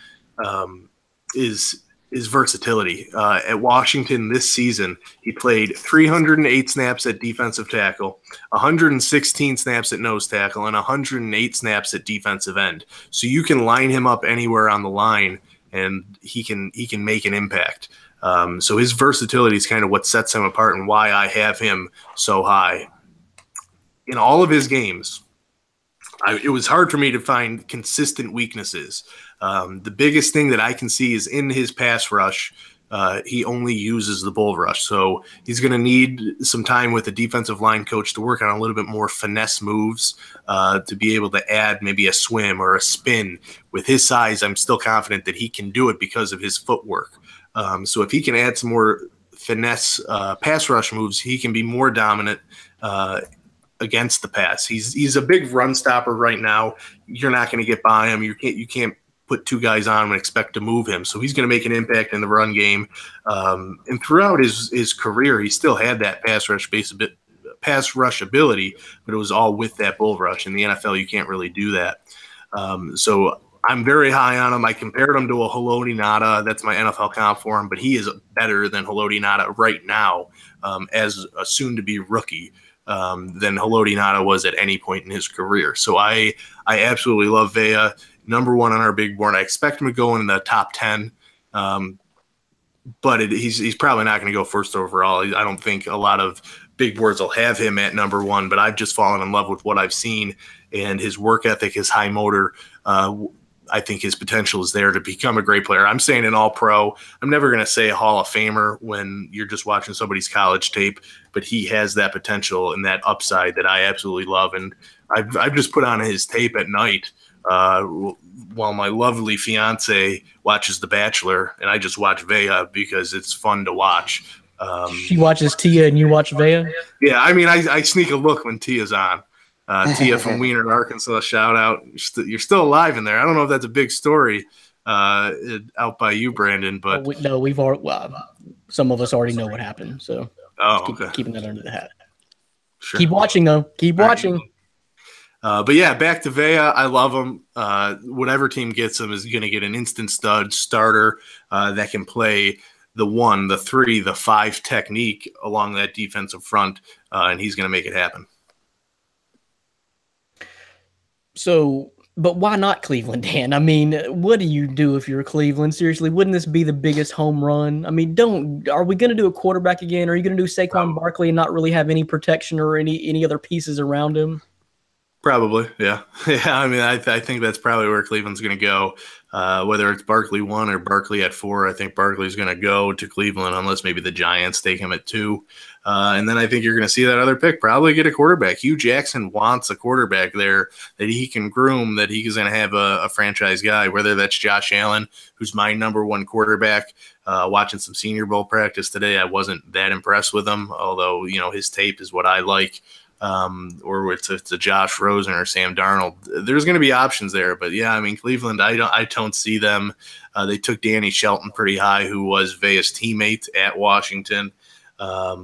is versatility. At Washington this season, he played 308 snaps at defensive tackle, 116 snaps at nose tackle, and 108 snaps at defensive end. So you can line him up anywhere on the line, and he can make an impact. So his versatility is kind of what sets him apart and why I have him so high. In all of his games, it was hard for me to find consistent weaknesses. The biggest thing that I can see is in his pass rush, he only uses the bull rush. So he's going to need some time with the defensive line coach to work on a little bit more finesse moves to be able to add maybe a swim or a spin. With his size, I'm still confident that he can do it because of his footwork. So if he can add some more finesse pass rush moves, he can be more dominant against the pass. He's a big run stopper right now. You're not going to get by him. You can't put two guys on him and expect to move him. So he's going to make an impact in the run game. And throughout his career, he still had that pass rush ability, but it was all with that bull rush. In the NFL, you can't really do that. So I'm very high on him. I compared him to a Haloti Ngata. That's my NFL comp for him, but he is better than Haloti Ngata right now as a soon-to-be rookie. than Haloti Ngata was at any point in his career. So I absolutely love Vea. Number one on our big board. I expect him to go in the top 10. But he's probably not going to go first overall. I don't think a lot of big boards will have him at number one, but I've just fallen in love with what I've seen and his work ethic, his high motor. I think his potential is there to become a great player. I'm saying an all-pro. I'm never going to say a Hall of Famer when you're just watching somebody's college tape, but he has that potential and that upside that I absolutely love. And I've just put on his tape at night while my lovely fiance watches The Bachelor, and I just watch Vea because it's fun to watch. She watches Tia and you watch Vea? Yeah, I mean, I sneak a look when Tia's on. Tia from Wiener, Arkansas, shout out. You're still alive in there. I don't know if that's a big story out by you, Brandon, but we've already. Some of us already know what happened, so keeping that under the hat. Sure. Keep watching, though. Keep watching. But yeah, back to Vea. I love him. Whatever team gets him is going to get an instant stud starter that can play the 1, the 3, the 5 technique along that defensive front, and he's going to make it happen. So, but why not Cleveland, Dan? I mean, what do you do if you're Cleveland? Seriously, wouldn't this be the biggest home run? I mean, are we going to do a quarterback again? Are you going to do Saquon Barkley and not really have any protection or any other pieces around him? Probably, yeah. Yeah, I mean, I think that's probably where Cleveland's going to go. Whether it's Barkley 1 or Barkley at 4, I think Barkley's going to go to Cleveland unless maybe the Giants take him at 2. And then I think you're going to see that other pick probably get a quarterback. Hugh Jackson wants a quarterback there that he can groom, that he's going to have a franchise guy, whether that's Josh Allen, who's my number 1 quarterback. Watching some Senior Bowl practice today, I wasn't that impressed with him, although, his tape is what I like. Or it's a Josh Rosen or Sam Darnold. There's going to be options there, but yeah, I mean, Cleveland, I don't see them. They took Danny Shelton pretty high, who was Vea's teammate at Washington. I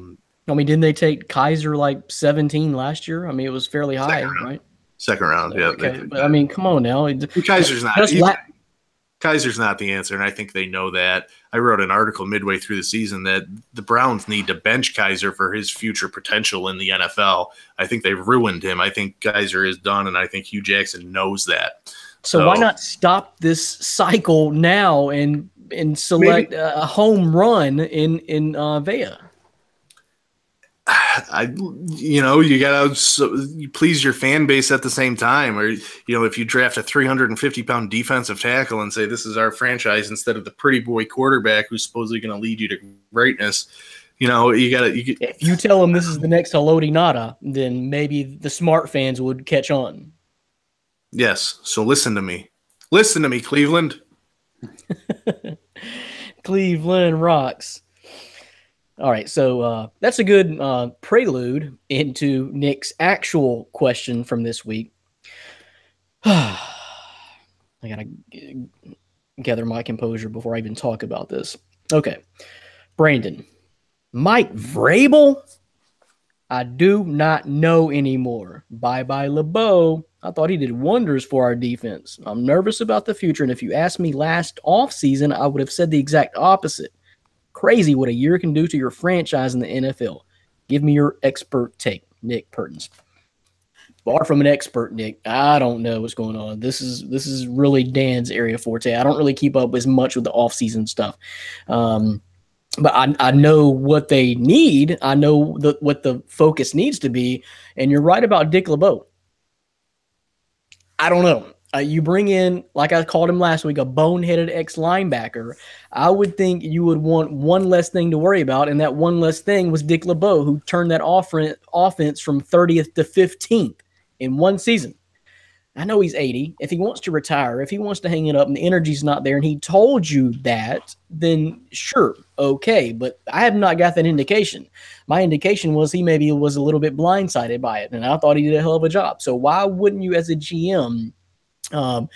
mean, didn't they take Kaiser like 17 last year? I mean, it was fairly high, right? Second round, yeah. Okay, but I mean, come on now. Kaiser's not the answer, and I think they know that. I wrote an article midway through the season that the Browns need to bench Kaiser for his future potential in the NFL. I think they've ruined him. I think Kaiser is done, and I think Hugh Jackson knows that. So why not stop this cycle now and select a home run in Vea? You got to please your fan base at the same time. Or, if you draft a 350-pound defensive tackle and say this is our franchise instead of the pretty boy quarterback who's supposedly going to lead you to greatness, if you tell them this is the next Haloti Ngata, then maybe the smart fans would catch on. Yes. So listen to me. Listen to me, Cleveland. Cleveland rocks. All right, so that's a good prelude into Nick's actual question from this week. I got to gather my composure before I even talk about this. Okay, Brandon, Mike Vrabel? I do not know anymore. Bye-bye, LeBeau. I thought he did wonders for our defense. I'm nervous about the future, and if you asked me last offseason, I would have said the exact opposite. Crazy what a year can do to your franchise in the NFL. Give me your expert take, Nick Pertins. Far from an expert, Nick. I don't know what's going on. This is really Dan's area forte. I don't really keep up as much with the offseason stuff. But I know what they need. I know what the focus needs to be. And you're right about Dick LeBeau. I don't know. You bring in, like I called him last week, a boneheaded ex-linebacker. I would think you would want one less thing to worry about, and that one less thing was Dick LeBeau, who turned that offense from 30th to 15th in one season. I know he's 80. If he wants to retire, if he wants to hang it up and the energy's not there, and he told you that, then sure, okay. But I have not got that indication. My indication was he maybe was a little bit blindsided by it, and I thought he did a hell of a job. So why wouldn't you, as a GM, and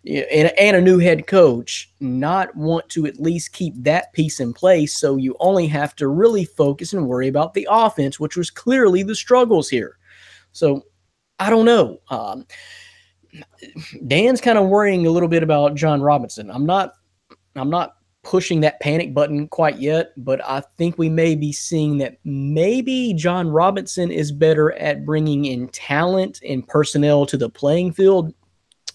a new head coach, not want to at least keep that piece in place so you only have to really focus and worry about the offense, which was clearly the struggles here. So I don't know. Dan's kind of worrying a little bit about John Robinson. I'm not pushing that panic button quite yet, but I think we may be seeing that maybe John Robinson is better at bringing in talent and personnel to the playing field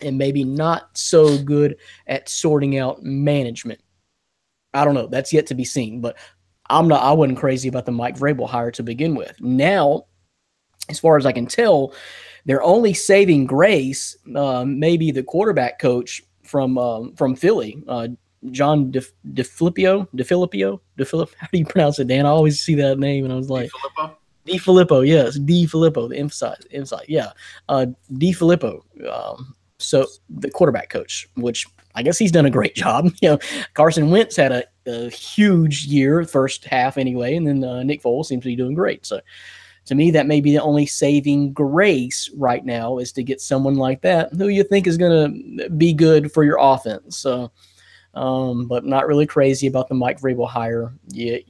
and maybe not so good at sorting out management. I don't know. That's yet to be seen, but I wasn't crazy about the Mike Vrabel hire to begin with. Now, as far as I can tell, they're only saving grace, maybe the quarterback coach from Philly, John DeFilippo. How do you pronounce it, Dan? I always see that name, and I was like, DeFilippo. Yes, DeFilippo. The emphasize. Yeah, DeFilippo. So the quarterback coach, which I guess he's done a great job. Carson Wentz had a huge year, first half anyway, and then Nick Foles seems to be doing great. So to me, that may be the only saving grace right now is to get someone like that who you think is going to be good for your offense. So, but not really crazy about the Mike Vrabel hire.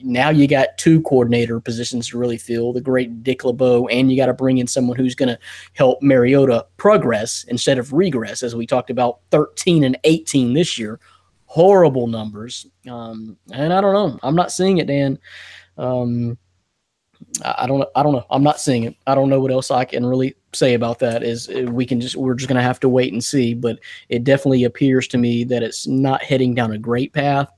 Now you got two coordinator positions to really fill, the great Dick LeBeau, and you got to bring in someone who's going to help Mariota progress instead of regress, as we talked about 13-18 this year. Horrible numbers. And I don't know. I'm not seeing it, Dan. I don't know. I'm not seeing it. I don't know what else I can really say about that. We're just going to have to wait and see, but it definitely appears to me that it's not heading down a great path.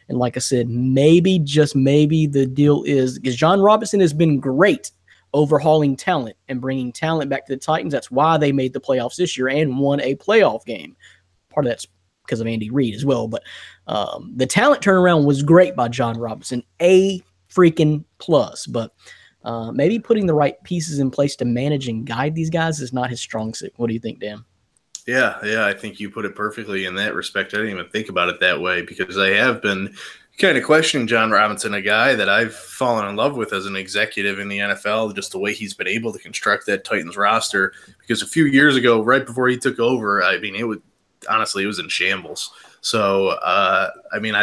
And like I said, maybe, just maybe, the deal is because John Robinson has been great overhauling talent and bringing talent back to the Titans. That's why they made the playoffs this year and won a playoff game. Part of that's because of Andy Reid as well. But the talent turnaround was great by John Robinson. A freaking plus, but maybe putting the right pieces in place to manage and guide these guys is not his strong suit. What do you think, Dan? Yeah, I think you put it perfectly in that respect. I didn't even think about it that way because I have been kind of questioning John Robinson, a guy that I've fallen in love with as an executive in the NFL, just the way he's been able to construct that Titans roster. Because a few years ago, right before he took over, I mean, it was in shambles. So, I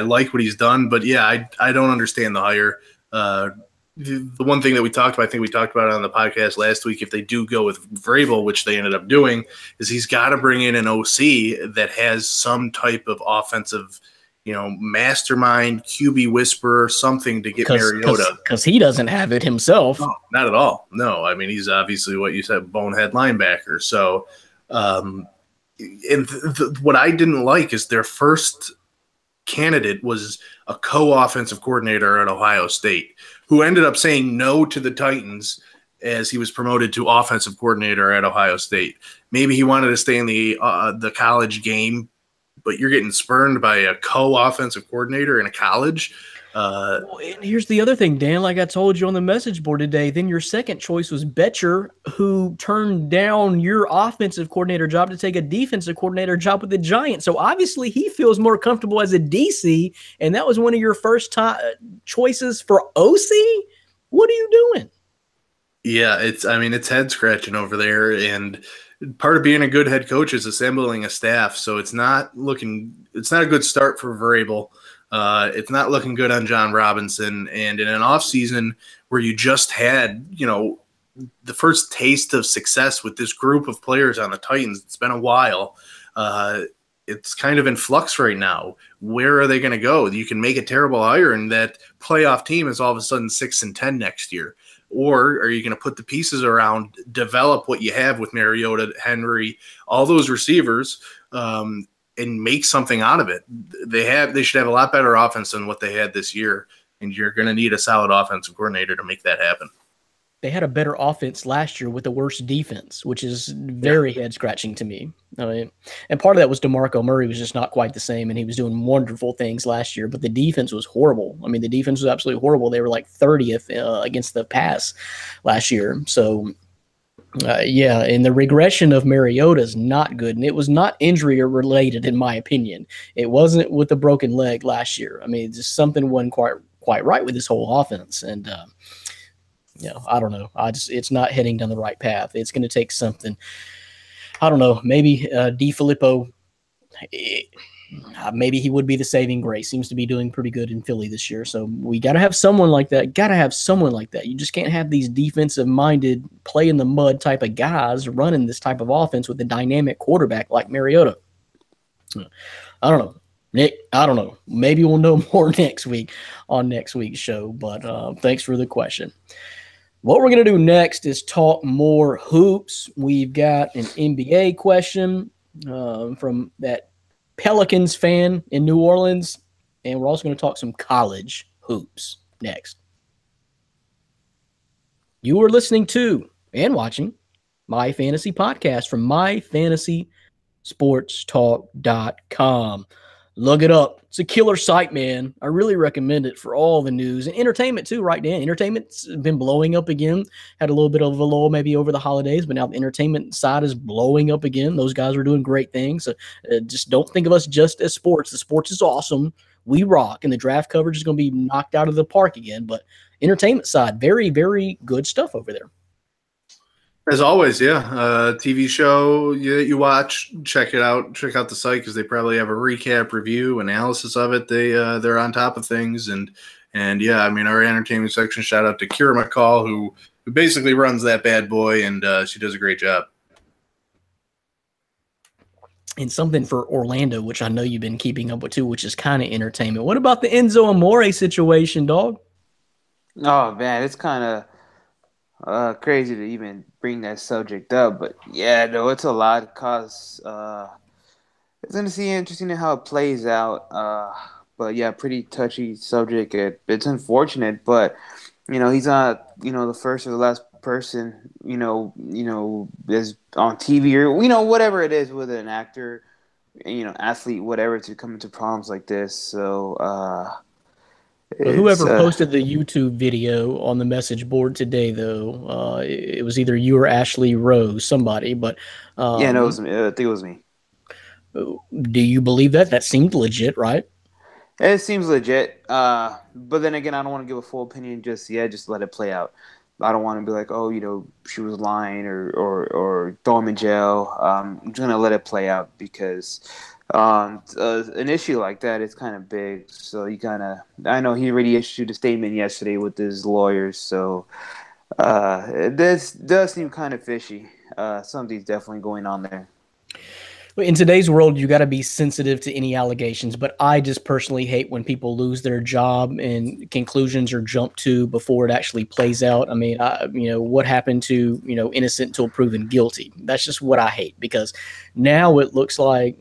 like what he's done, but yeah, I don't understand the hire. The one thing that we talked about, I think we talked about it on the podcast last week, if they do go with Vrabel, which they ended up doing, is he's got to bring in an OC that has some type of offensive, mastermind, QB whisperer, something to get Mariota. Because he doesn't have it himself. No, not at all. No, I mean, he's obviously what you said, bonehead linebacker. So, what I didn't like is their first candidate was a co-offensive coordinator at Ohio State who ended up saying no to the Titans as he was promoted to offensive coordinator at Ohio State. Maybe he wanted to stay in the college game, but you're getting spurned by a co-offensive coordinator in a college. And here's the other thing, Dan, like I told you on the message board today, then your second choice was Betcher, who turned down your offensive coordinator job to take a defensive coordinator job with the Giants. So obviously he feels more comfortable as a DC, and that was one of your first choices for OC? What are you doing? Yeah, it's head scratching over there, and part of being a good head coach is assembling a staff. So it's not a good start for Vrabel. It's not looking good on John Robinson. And in an offseason where you just had, the first taste of success with this group of players on the Titans, it's been a while. It's kind of in flux right now. Where are they going to go? You can make a terrible hire and that playoff team is all of a sudden 6-10 next year. Or are you going to put the pieces around, develop what you have with Mariota, Henry, all those receivers, and make something out of it? They should have a lot better offense than what they had this year, and you're going to need a solid offensive coordinator to make that happen. They had a better offense last year with a worse defense, which is very head-scratching to me. And part of that was DeMarco Murray was just not quite the same, and he was doing wonderful things last year, but the defense was horrible. The defense was absolutely horrible. They were like 30th against the pass last year. So, and the regression of Mariota is not good, and it was not injury-related, in my opinion. It wasn't with the broken leg last year. Just something wasn't quite right with this whole offense, and I don't know. It's not heading down the right path. It's going to take something. I don't know. Maybe DeFilippo, maybe he would be the saving grace. Seems to be doing pretty good in Philly this year. So we got to have someone like that. You just can't have these defensive-minded, play-in-the-mud type of guys running this type of offense with a dynamic quarterback like Mariota. I don't know. Nick, I don't know. Maybe we'll know more next week on next week's show, but thanks for the question. What we're going to do next is talk more hoops. We've got an NBA question from that Pelicans fan in New Orleans, and we're also going to talk some college hoops next. You are listening to and watching My Fantasy Podcast from MyFantasySportsTalk.com. Look it up. It's a killer site, man. I really recommend it for all the news and entertainment too, right, Dan? Entertainment's been blowing up again. Had a little bit of a lull maybe over the holidays, but now the entertainment side is blowing up again. Those guys are doing great things. So just don't think of us just as sports. The sports is awesome. We rock, and the draft coverage is going to be knocked out of the park again. But entertainment side, very, very good stuff over there. As always, yeah. TV show you watch, check it out. Check out the site because they probably have a recap, review, analysis of it. They're on top of things, and yeah, I mean our entertainment section. Shout out to Kira McCall who basically runs that bad boy, and she does a great job. And something for Orlando, which I know you've been keeping up with too, which is kind of entertainment. What about the Enzo Amore situation, dog? Oh man, it's kind of crazy to even bring that subject up, but yeah, no, it's a lot. Cause it's gonna see interesting in how it plays out. But yeah, pretty touchy subject. It's unfortunate, but he's not the first or the last person is on TV or whatever it is with an actor, athlete, whatever, to come into problems like this. So. Whoever posted the YouTube video on the message board today, though, it was either you or Ashley Rose, somebody. But yeah, no, it was me. I think it was me. Do you believe that? That seemed legit, right? It seems legit. But then again, I don't want to give a full opinion just yet. Just let it play out. I don't want to be like, oh, she was lying or throw him in jail. I'm just gonna let it play out because. An issue like that is kind of big, so I know he already issued a statement yesterday with his lawyers, so this does seem kind of fishy. Something's definitely going on there. In today's world, you got to be sensitive to any allegations, but I just personally hate when people lose their job and conclusions are jumped to before it actually plays out. I mean, what happened to, innocent until proven guilty? That's just what I hate, because now it looks like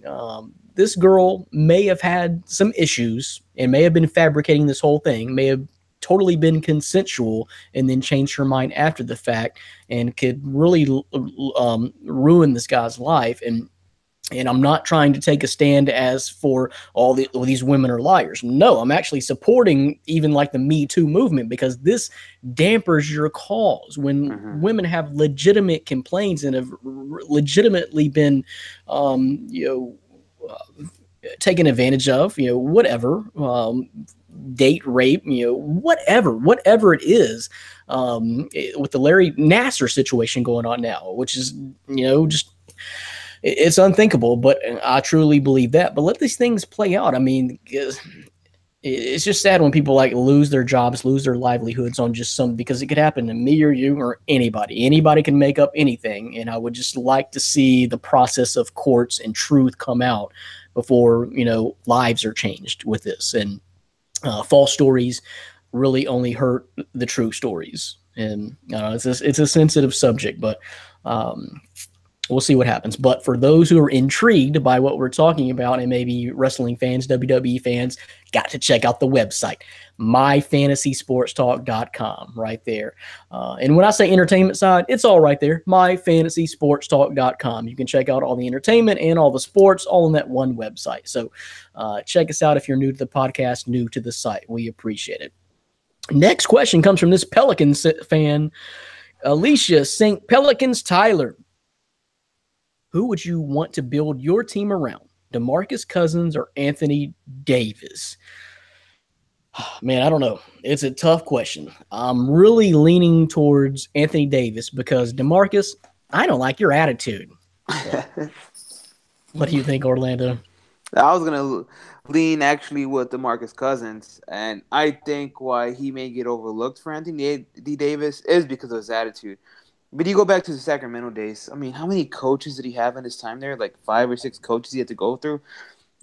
this girl may have had some issues and may have been fabricating this whole thing, may have totally been consensual and then changed her mind after the fact and could really ruin this guy's life. And I'm not trying to take a stand as for all these women are liars. No, I'm actually supporting even like the Me Too movement, because this dampers your cause when women have legitimate complaints and have legitimately been, taken advantage of, whatever, date rape, whatever it is, with the Larry Nassar situation going on now, which is, just, it's unthinkable, but I truly believe that. But let these things play out. I mean, it's just sad when people lose their jobs, lose their livelihoods on just because it could happen to me or you or anybody. Anybody can make up anything. And I would just like to see the process of courts and truth come out before, lives are changed with this. And false stories really only hurt the true stories. And it's a sensitive subject, but we'll see what happens. But for those who are intrigued by what we're talking about, and maybe wrestling fans, WWE fans, got to check out the website, myfantasysportstalk.com, right there. And when I say entertainment side, it's all right there, myfantasysportstalk.com. You can check out all the entertainment and all the sports all on that one website. So check us out if you're new to the podcast, new to the site. We appreciate it. Next question comes from this Pelicans fan, Alicia St. Pelicans Tyler. Who would you want to build your team around, DeMarcus Cousins or Anthony Davis? Man, I don't know. It's a tough question. I'm really leaning towards Anthony Davis because DeMarcus, I don't like your attitude. What do you think, Orlando? I was going to lean actually with DeMarcus Cousins, and I think why he may get overlooked for Anthony Davis is because of his attitude. But you go back to the Sacramento days. I mean, how many coaches did he have in his time there? Like 5 or 6 coaches he had to go through.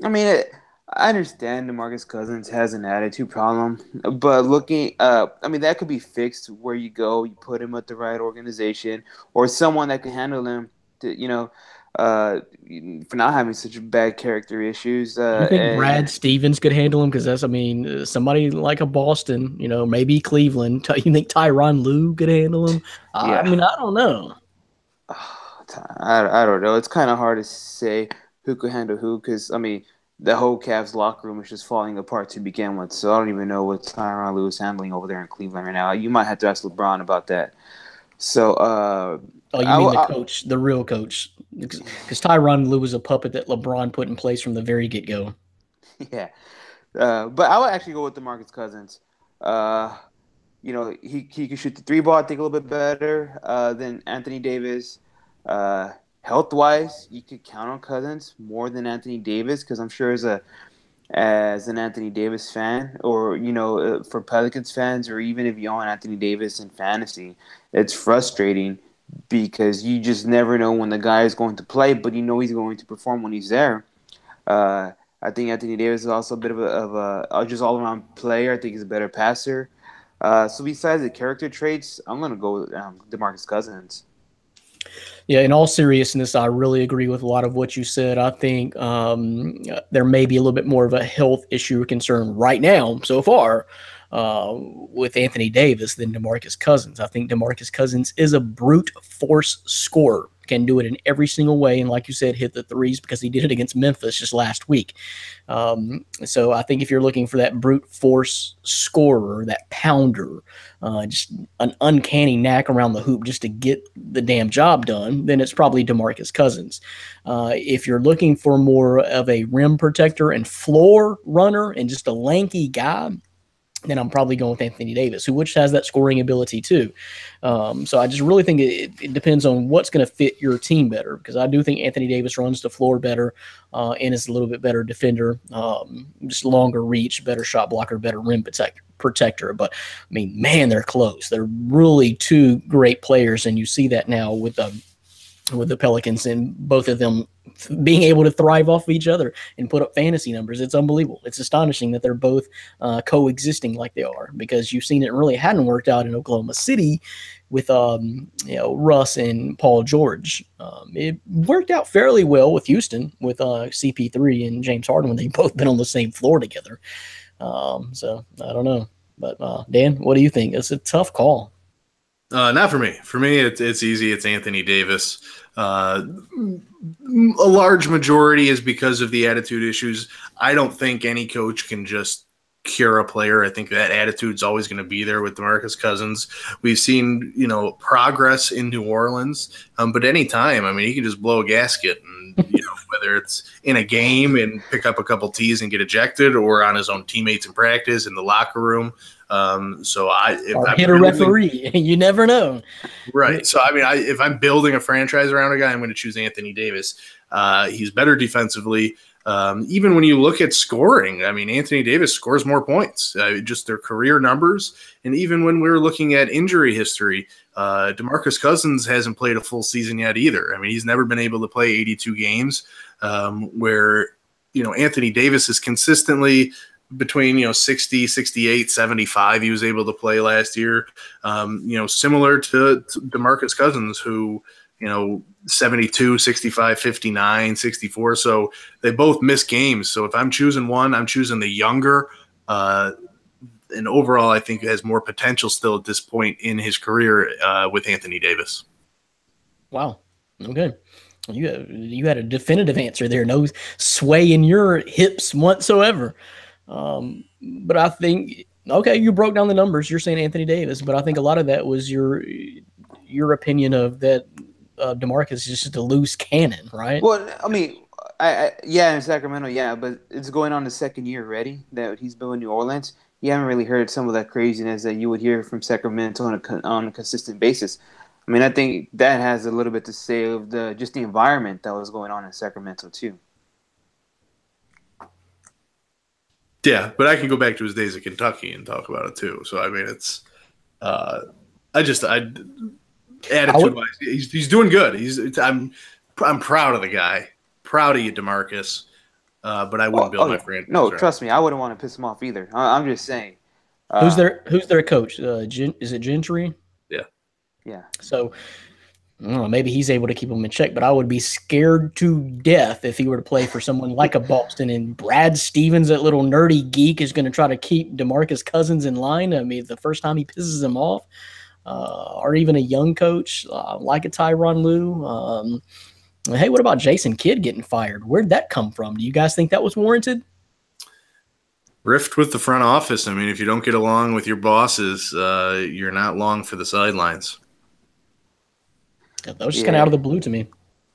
I mean, I understand DeMarcus Cousins has an attitude problem, but I mean, that could be fixed where you go, you put him at the right organization or someone that can handle him to, for not having such bad character issues. You think Brad Stevens could handle him? Because somebody like a Boston, maybe Cleveland. You think Tyronn Lue could handle him? Yeah. I mean, I don't know. I don't know. It's kind of hard to say who could handle who because, I mean, the whole Cavs locker room is just falling apart to begin with. So I don't even know what Tyronn Lue is handling over there in Cleveland right now. You might have to ask LeBron about that. So, oh, you mean the coach, the real coach? Because Tyronn Lue was a puppet that LeBron put in place from the very get-go. Yeah. But I would actually go with DeMarcus Cousins. He could shoot the three ball, I think, a little bit better than Anthony Davis. Health-wise, you could count on Cousins more than Anthony Davis because I'm sure as an Anthony Davis fan or, for Pelicans fans or even if you own Anthony Davis in fantasy, it's frustrating because you just never know when the guy is going to play, but he's going to perform when he's there. I think Anthony Davis is also a bit of a just all-around player. I think he's a better passer. So besides the character traits, I'm going to go with DeMarcus Cousins. Yeah, in all seriousness, I really agree with a lot of what you said. I think there may be a little bit more of a health issue or concern right now so far with Anthony Davis than DeMarcus Cousins. I think DeMarcus Cousins is a brute force scorer, can do it in every single way, and like you said, hit the threes because he did it against Memphis just last week. So I think if you're looking for that brute force scorer, that pounder, just an uncanny knack around the hoop just to get the damn job done, then it's probably DeMarcus Cousins. If you're looking for more of a rim protector and floor runner and just a lanky guy, then I'm probably going with Anthony Davis, which has that scoring ability too. So I just really think it depends on what's going to fit your team better, because I do think Anthony Davis runs the floor better and is a little bit better defender, just longer reach, better shot blocker, better rim protector. But, I mean, man, they're close. They're really two great players, and you see that now with the Pelicans and both of them being able to thrive off of each other and put up fantasy numbers. It's unbelievable. It's astonishing that they're both coexisting like they are, because you've seen it really hadn't worked out in Oklahoma City with Russ and Paul George. It worked out fairly well with Houston with CP3 and James Harden when they've both been on the same floor together. So I don't know. But Dan, what do you think? It's a tough call. Not for me. For me, it's easy. It's Anthony Davis. A large majority is because of the attitude issues. I don't think any coach can just cure a player. I think that attitude's always going to be there with DeMarcus Cousins. We've seen, progress in New Orleans, but anytime, I mean, he can just blow a gasket, and whether it's in a game and pick up a couple T's and get ejected, or on his own teammates in practice, in the locker room. If hit a referee, you never know. Right. So, I mean, if I'm building a franchise around a guy, I'm going to choose Anthony Davis. He's better defensively. Even when you look at scoring, I mean, Anthony Davis scores more points, just their career numbers. And even when we're looking at injury history, DeMarcus Cousins hasn't played a full season yet either. I mean, he's never been able to play 82 games, where, Anthony Davis is consistently between 60, 68, 75 he was able to play last year, similar to DeMarcus Cousins, who 72, 65, 59, 64. So they both miss games. So if I'm choosing one, I'm choosing the younger, and overall I think has more potential still at this point in his career with Anthony Davis. Wow. Okay. You had a definitive answer there. No sway in your hips whatsoever. But I think, okay, you broke down the numbers. You're saying Anthony Davis, but I think a lot of that was your opinion of that DeMarcus is just a loose cannon, right? Well, I mean, in Sacramento, yeah, but it's going on the second year already that he's been in New Orleans. You haven't really heard some of that craziness that you would hear from Sacramento on a consistent basis. I mean, I think that has a little bit to say of the environment that was going on in Sacramento too. Yeah, but I can go back to his days at Kentucky and talk about it too. So I mean, it's attitude-wise, he's doing good. I'm proud of the guy. Proud of you, DeMarcus. but I wouldn't build my franchise. No, around. trust me, I wouldn't want to piss him off either. I'm just saying. Who's their coach? Is it Gentry? Yeah. So I don't know, maybe he's able to keep him in check, but I would be scared to death if he were to play for someone like a Boston and Brad Stevens, that little nerdy geek, is going to try to keep DeMarcus Cousins in line. I mean, the first time he pisses him off, or even a young coach like a Tyronn Lue. Hey, what about Jason Kidd getting fired? Where'd that come from? Do you guys think that was warranted? Rift with the front office. I mean, if you don't get along with your bosses, you're not long for the sidelines. That was just kind of out of the blue to me.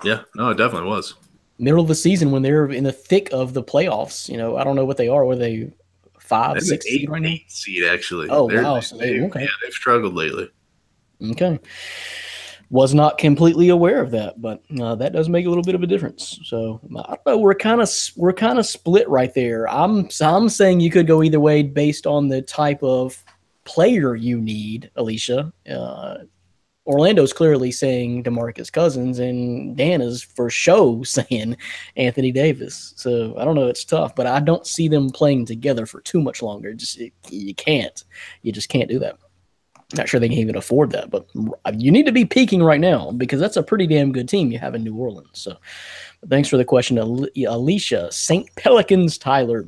Yeah, no, it definitely was. Middle of the season when they're in the thick of the playoffs. You know, I don't know what they are. Were they 5, 6 seed right now? 8 seed, actually. Oh, wow. So okay. Yeah, they've struggled lately. Okay. Was not completely aware of that, but that does make a little bit of a difference. So I don't know. We're kind of split right there. I'm saying you could go either way based on the type of player you need, Alicia. Orlando's clearly saying DeMarcus Cousins, and Dan is for show saying Anthony Davis. So I don't know. It's tough, but I don't see them playing together for too much longer. You can't. You just can't do that. Not sure they can even afford that, but you need to be peaking right now because that's a pretty damn good team you have in New Orleans. So thanks for the question, Alicia. St. Pelicans, Tyler.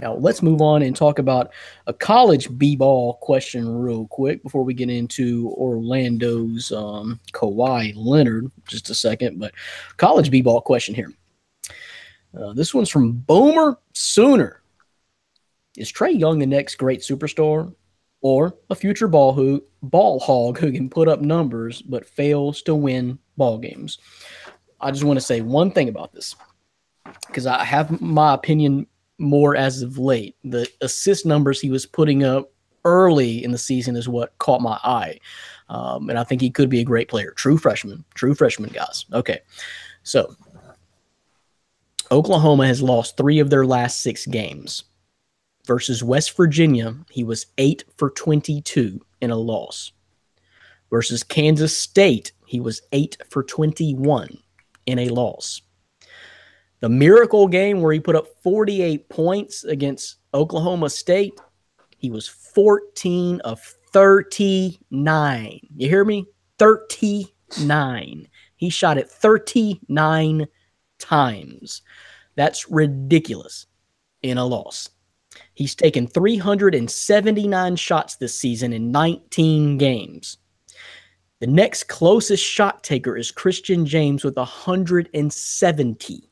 Now, let's move on and talk about a college b-ball question real quick before we get into Orlando's Kawhi Leonard just a second. But college b-ball question here. This one's from Boomer Sooner. Is Trae Young the next great superstar or a future ball hog who can put up numbers but fails to win ball games? I just want to say one thing about this because I have my opinion more as of late. The assist numbers he was putting up early in the season is what caught my eye. And I think he could be a great player. True freshman, guys. Okay. So Oklahoma has lost 3 of their last 6 games. Versus West Virginia, he was 8 for 22 in a loss. Versus Kansas State, he was 8 for 21 in a loss. The miracle game where he put up 48 points against Oklahoma State, he was 14 of 39. You hear me? 39. He shot it 39 times. That's ridiculous in a loss. He's taken 379 shots this season in 19 games. The next closest shot taker is Christian James with 170.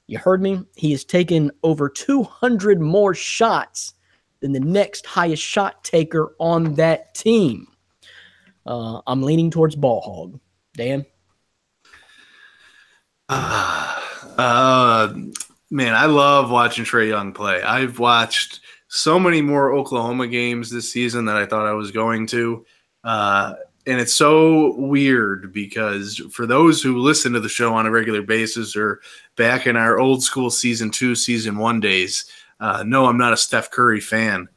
You heard me? He has taken over 200 more shots than the next highest shot taker on that team. I'm leaning towards ball hog. Dan? Man, I love watching Trae Young play. I've watched so many more Oklahoma games this season than I thought I was going to. And it's so weird because for those who listen to the show on a regular basis or back in our old school season 2, season 1 days, no, I'm not a Steph Curry fan.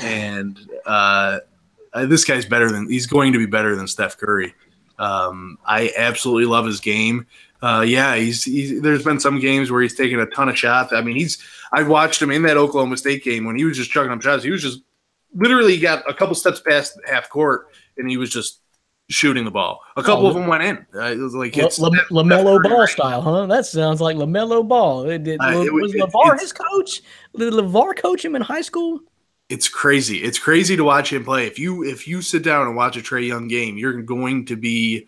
And this guy's he's going to be better than Steph Curry. I absolutely love his game. There's been some games where he's taken a ton of shots. I mean, I watched him in that Oklahoma State game when he was just chugging up shots. He was just literally got a couple steps past half court and he was just shooting the ball. A couple of them went in. It was like LaMelo Ball style, huh? That sounds like LaMelo Ball. Was LeVar his coach? Did LeVar coach him in high school? It's crazy. It's crazy to watch him play. If you sit down and watch a Trae Young game, you're going to be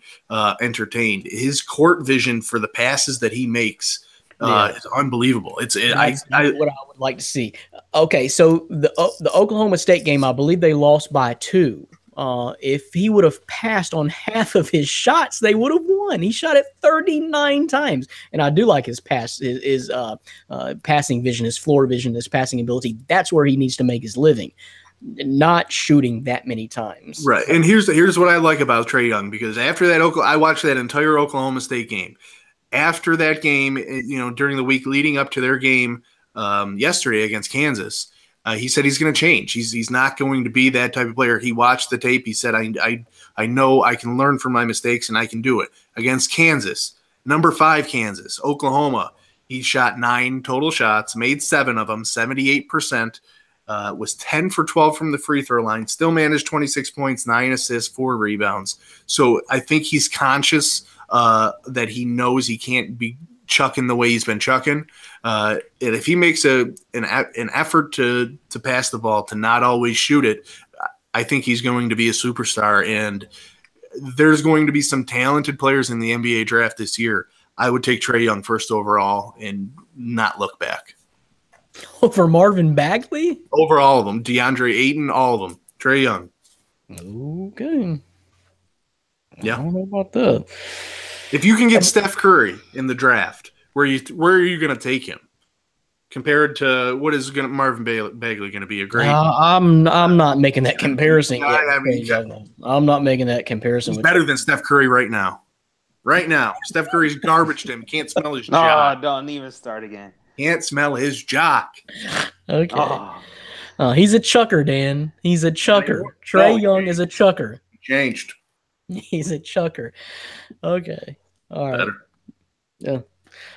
entertained. His court vision for the passes that he makes is unbelievable. That's what I would like to see. Okay, so the Oklahoma State game, I believe they lost by 2. If he would have passed on half of his shots, they would have won. He shot it 39 times. And I do like his passing vision, his floor vision, his passing ability. That's where he needs to make his living, not shooting that many times. Right. And here's what I like about Trae Young, because after that, I watched that entire Oklahoma State game. After that game, during the week leading up to their game yesterday against Kansas, he said he's going to change. He's not going to be that type of player. He watched the tape. He said, I know I can learn from my mistakes and I can do it. Against Kansas, number 5 Kansas, Oklahoma, He shot 9 total shots, made 7 of them, 78%. Was 10 for 12 from the free throw line, still managed 26 points, 9 assists, 4 rebounds. So I think he's conscious that he knows he can't be chucking the way he's been chucking. And if he makes an effort to pass the ball, to not always shoot it, I think he's going to be a superstar. And there's going to be some talented players in the NBA draft this year. I would take Trae Young first overall and not look back. Over Marvin Bagley? Over all of them. DeAndre Ayton, all of them. Trae Young. Okay. Yeah. I don't know about that. If you can get Steph Curry in the draft, where are you going to take him? Compared to what is Marvin Bagley going to be? A great. I'm not making that comparison yet. I'm not making that comparison. He's better than Steph Curry right now. Right now, Steph Curry's garbage to him. Can't smell his jock. Oh, don't even start again. Can't smell his jock. Okay. He's a chucker, Dan. He's a chucker. Trae Young is a chucker. Changed. He's a chucker. Okay. All right. Better. Yeah.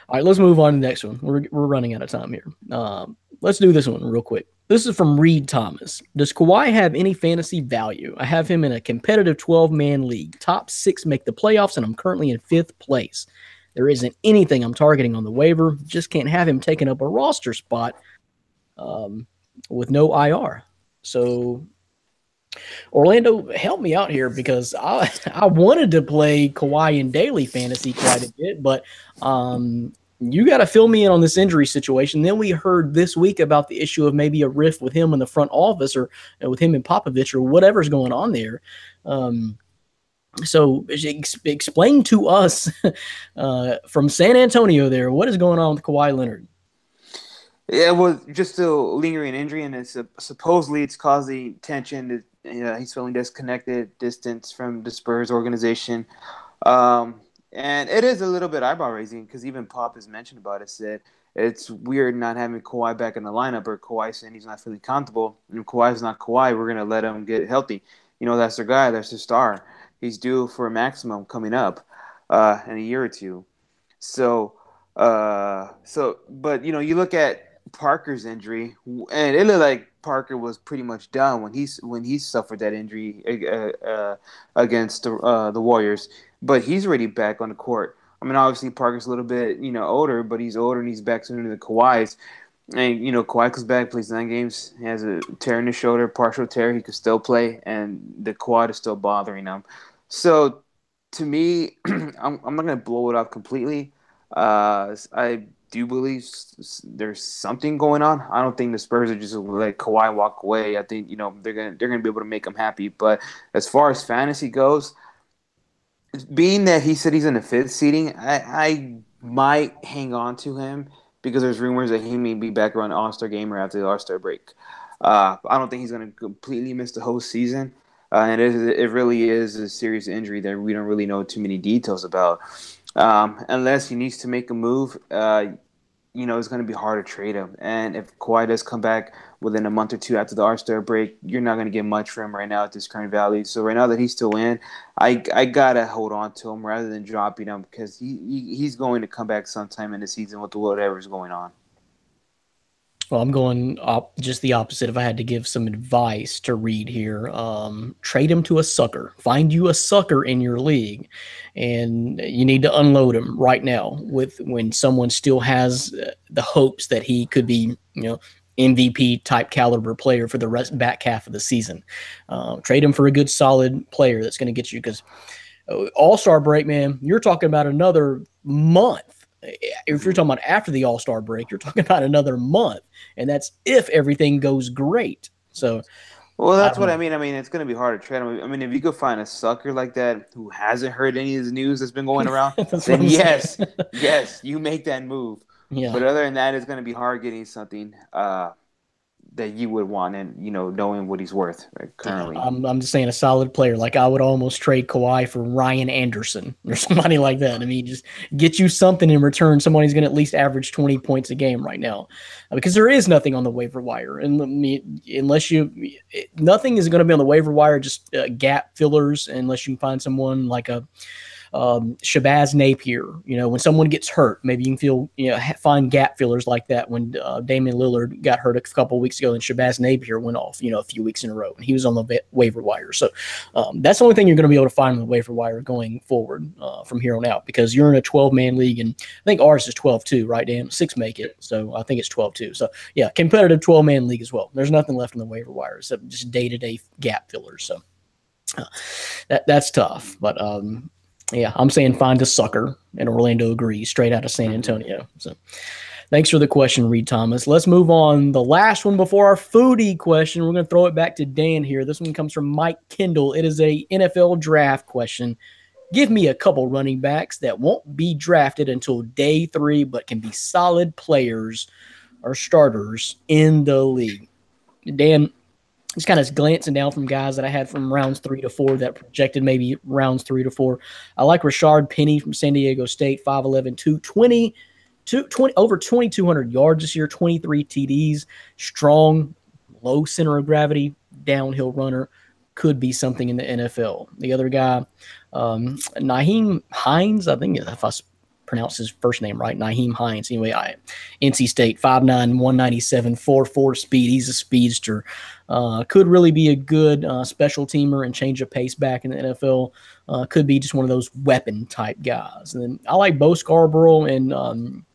All right, let's move on to the next one. We're running out of time here. Let's do this one real quick. This is from Reed Thomas. Does Kawhi have any fantasy value? I have him in a competitive 12-man league. Top 6 make the playoffs, and I'm currently in 5th place. There isn't anything I'm targeting on the waiver. Just can't have him taking up a roster spot with no IR. So, Orlando, help me out here because I wanted to play Kawhi in daily fantasy quite a bit, but you got to fill me in on this injury situation. Then we heard this week about the issue of maybe a rift with him in the front office or with him and Popovich or whatever's going on there. So explain to us from San Antonio there, what is going on with Kawhi Leonard? Yeah, well, just a lingering injury, and supposedly it's causing tension. He's feeling disconnected, distance from the Spurs organization. And it is a little bit eyebrow-raising because even Pop has mentioned about it, said it's weird not having Kawhi back in the lineup or Kawhi saying he's not feeling comfortable. And if Kawhi's not Kawhi, we're going to let him get healthy. That's their guy. That's their star. He's due for a maximum coming up in a year or two. But you look at Parker's injury, and it looked like Parker was pretty much done when he suffered that injury against the Warriors. But he's already back on the court. I mean, obviously Parker's a little bit older, but he's older and he's back sooner than Kawhi's. And Kawhi comes back, plays 9 games, he has a tear in his shoulder, partial tear. He could still play, and the quad is still bothering him. So to me, I'm not going to blow it off completely. I do believe there's something going on. I don't think the Spurs are just going to let Kawhi walk away. I think they're going to be able to make him happy. But as far as fantasy goes, being that he said he's in the 5th seeding, I might hang on to him because there's rumors that he may be back around the All-Star game or after the All-Star break. I don't think he's going to completely miss the whole season. And it really is a serious injury that we don't really know too many details about. Unless he needs to make a move, it's going to be hard to trade him. And if Kawhi does come back within a month or two after the All-Star break, you're not going to get much for him right now at this current value. So right now that he's still in, I got to hold on to him rather than dropping him because he's going to come back sometime in the season with whatever's going on. Well, I'm going just the opposite. If I had to give some advice to Reed here, trade him to a sucker. Find you a sucker in your league, and you need to unload him right now. When someone still has the hopes that he could be, MVP type caliber player for the back half of the season. Trade him for a good solid player that's going to get you because All-Star break, man, you're talking about another month. If you're talking about after the All-Star break, you're talking about another month, and that's if everything goes great. So, well, that's what I mean. I mean, it's going to be hard to trade him. I mean, if you could find a sucker like that who hasn't heard any of the news that's been going around, then yes, you make that move. Yeah. But other than that, it's going to be hard getting something that you would want and, knowing what he's worth currently. I'm just saying a solid player. Like I would almost trade Kawhi for Ryan Anderson or somebody like that. I mean, just get you something in return. Somebody's going to at least average 20 points a game right now because there is nothing on the waiver wire. And nothing is going to be on the waiver wire, just gap fillers unless you can find someone like a Shabazz Napier. When someone gets hurt, maybe you can find gap fillers like that. When Damian Lillard got hurt a couple of weeks ago, and Shabazz Napier went off, a few weeks in a row, and he was on the waiver wire. So that's the only thing you're going to be able to find on the waiver wire going forward from here on out, because you're in a 12-man league, and I think ours is 12-2, right, Dan? 6 make it, so I think it's 12-2. So yeah, competitive 12-man league as well. There's nothing left on the waiver wire except just day-to-day gap fillers. So that's tough, but yeah, I'm saying find a sucker, and Orlando agrees, straight out of San Antonio. So thanks for the question, Reed Thomas. Let's move on. The last one before our foodie question, we're going to throw it back to Dan here. This one comes from Mike Kendall. It is a NFL draft question. Give me a couple running backs that won't be drafted until day 3, but can be solid players or starters in the league. Dan, just kind of glancing down from guys that I had from rounds 3 to 4 that projected maybe rounds 3 to 4. I like Rashard Penny from San Diego State, 5'11", 220, over 2,200 yards this year, 23 TDs, strong, low center of gravity, downhill runner, could be something in the NFL. The other guy, Nyheim Hines, I think if I pronounce his first name right, Nyheim Hines. Anyway, NC State, 5'9", 197, 4.4 speed. He's a speedster. Could really be a good special teamer and change of pace back in the NFL. Could be just one of those weapon type guys. And then I like Bo Scarborough and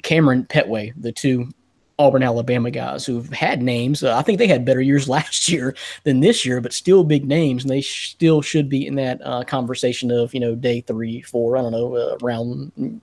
Cameron Petway, the two Auburn, Alabama guys who've had names. I think they had better years last year than this year, but still big names, and they still should be in that conversation of, day 3, 4, I don't know, round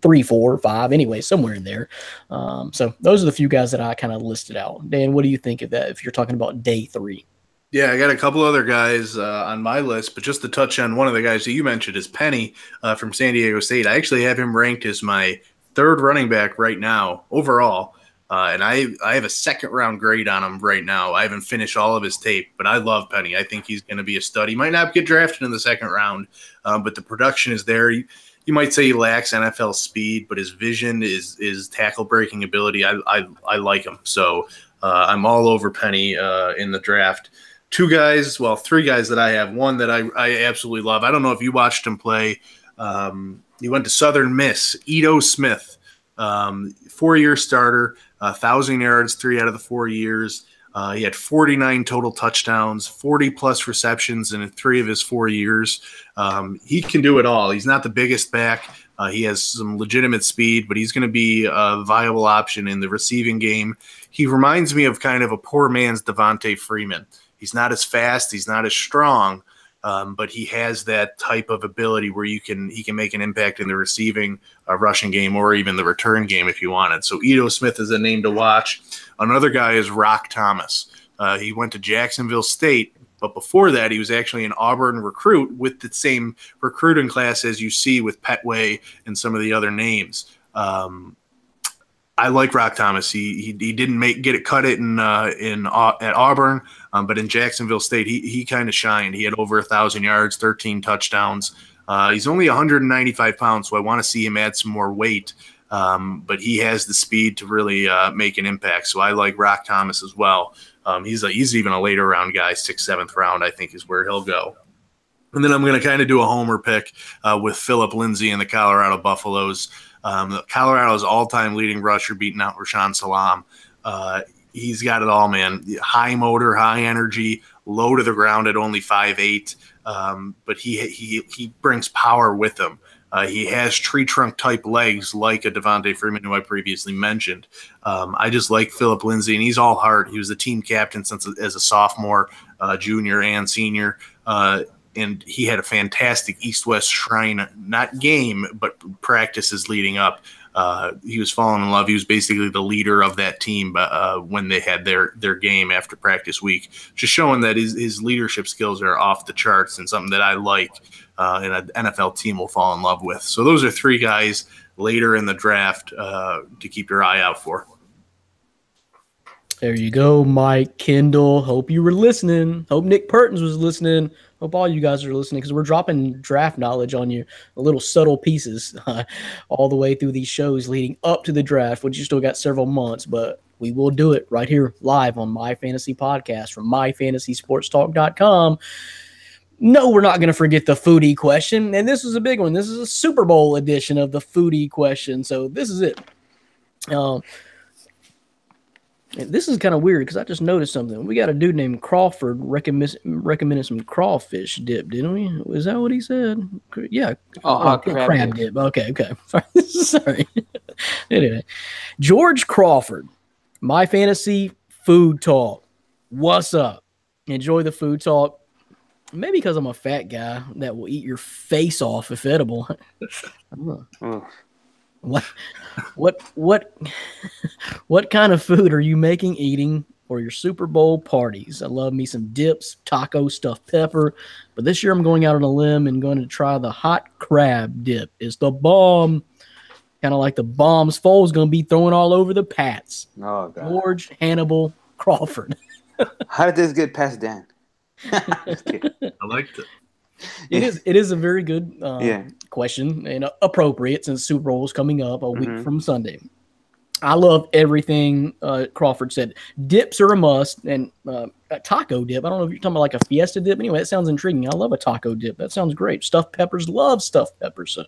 3, 4, 5, anyway, somewhere in there. So those are the few guys that I kind of listed out. Dan, what do you think of that if you're talking about day 3? Yeah, I got a couple other guys on my list, but just to touch on one of the guys that you mentioned is Penny from San Diego State. I actually have him ranked as my 3rd running back right now overall. And I have a 2nd-round grade on him right now. I haven't finished all of his tape, but I love Penny. I think he's going to be a stud. He might not get drafted in the 2nd round, but the production is there. You might say he lacks NFL speed, but his vision is tackle-breaking ability. I like him. So I'm all over Penny in the draft. 3 guys that I have. One that I absolutely love. I don't know if you watched him play. He went to Southern Miss, Ito Smith. 4-year starter, 1,000 yards, 3 out of the 4 years. He had 49 total touchdowns, 40-plus receptions in 3 of his 4 years. He can do it all. He's not the biggest back. He has some legitimate speed, but he's going to be a viable option in the receiving game. He reminds me of kind of a poor man's Devontae Freeman. He's not as fast. He's not as strong. But he has that type of ability where he can make an impact in the receiving, rushing game, or even the return game if you wanted. So Ito Smith is a name to watch. Another guy is Rock Thomas. He went to Jacksonville State, but before that he was actually an Auburn recruit with the same recruiting class as you see with Petway and some of the other names. I like Rock Thomas. He didn't get it cut it at Auburn, but in Jacksonville State he kind of shined. He had over 1,000 yards, 13 touchdowns. He's only 195 pounds, so I want to see him add some more weight. But he has the speed to really make an impact. So I like Rock Thomas as well. He's even a later round guy, 6th, 7th round I think is where he'll go. And then I'm going to kind of do a homer pick with Phillip Lindsay and the Colorado Buffaloes. Colorado's all-time leading rusher beating out Rashaan Salam. He's got it all, man. High motor, high energy, low to the ground at only 5'8", but he brings power with him. He has tree trunk type legs like a Devontae Freeman, who I previously mentioned. I just like Phillip Lindsay, and he's all heart. He was the team captain as a sophomore, junior, and senior. And he had a fantastic East-West Shrine, not game, but practices leading up. He was falling in love. He was basically the leader of that team when they had their game after practice week, just showing that his leadership skills are off the charts and something that I like and an NFL team will fall in love with. So those are 3 guys later in the draft to keep your eye out for. There you go, Mike Kendall. Hope you were listening. Hope Nick Pertins was listening. Hope all you guys are listening, because we're dropping draft knowledge on you, little subtle pieces all the way through these shows leading up to the draft, which you still got several months, but we will do it right here live on My Fantasy Podcast from myfantasysportstalk.com. No, we're not going to forget the foodie question. And this is a big one. This is a Super Bowl edition of the foodie question. So this is it. This is kind of weird because I just noticed something. We got a dude named Crawford recommended some crawfish dip, didn't we? Is that what he said? Yeah. Crab dip. Okay. Sorry. Anyway, George Crawford, My Fantasy Food Talk. What's up? Enjoy the food talk. Maybe because I'm a fat guy that will eat your face off if edible. What kind of food are you making, eating for your Super Bowl parties? I love me some dips, taco, stuffed pepper. But this year I'm going out on a limb and going to try the hot crab dip. It's the bomb. Kind of like the bombs Foles going to be throwing all over the Pats. Oh, God. George Hannibal Crawford. How did this get past Dan? I liked it. It is a very good question and appropriate since Super Bowl is coming up a week from Sunday. I love everything Crawford said. Dips are a must, and a taco dip. I don't know if you're talking about like a Fiesta dip. Anyway, that sounds intriguing. I love a taco dip. That sounds great. Stuffed peppers, love stuffed peppers. So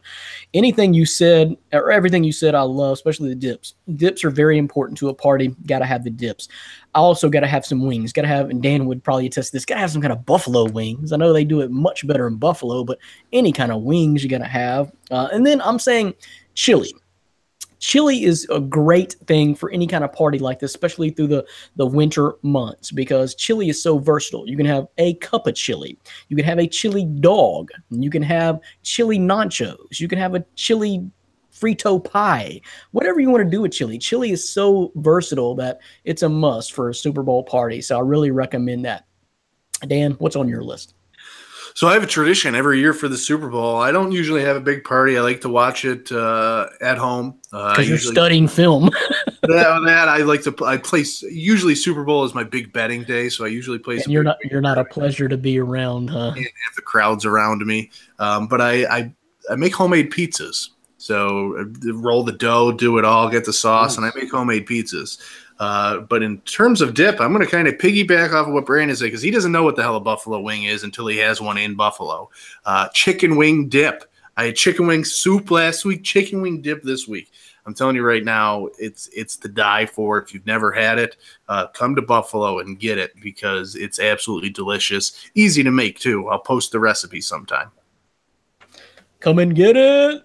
anything you said or everything you said, I love, especially the dips. Dips are very important to a party. Got to have the dips. I also got to have some wings. Got to have, and Dan would probably attest this, got to have some kind of buffalo wings. I know they do it much better in Buffalo, but any kind of wings you got to have. And then I'm saying chili. Chili is a great thing for any kind of party like this, especially through the winter months, because chili is so versatile. You can have a cup of chili. You can have a chili dog. You can have chili nachos. You can have a chili Frito pie. Whatever you want to do with chili. Chili is so versatile that it's a must for a Super Bowl party. So I really recommend that. Dan, what's on your list? So I have a tradition every year for the Super Bowl. I don't usually have a big party. I like to watch it at home. Because you're studying film. I like to. I play. Usually Super Bowl is my big betting day, so I usually play. And you're not a pleasure to be around, huh? And have the crowds around me, but I make homemade pizzas. So roll the dough, do it all, get the sauce, and I make homemade pizzas. But in terms of dip, I'm going to kind of piggyback off of what Brandon said because he doesn't know what the hell a buffalo wing is until he has one in Buffalo. Chicken wing dip. I had chicken wing soup last week, chicken wing dip this week. I'm telling you right now, it's to die for. If you've never had it, come to Buffalo and get it because it's absolutely delicious. Easy to make, too. I'll post the recipe sometime. Come and get it.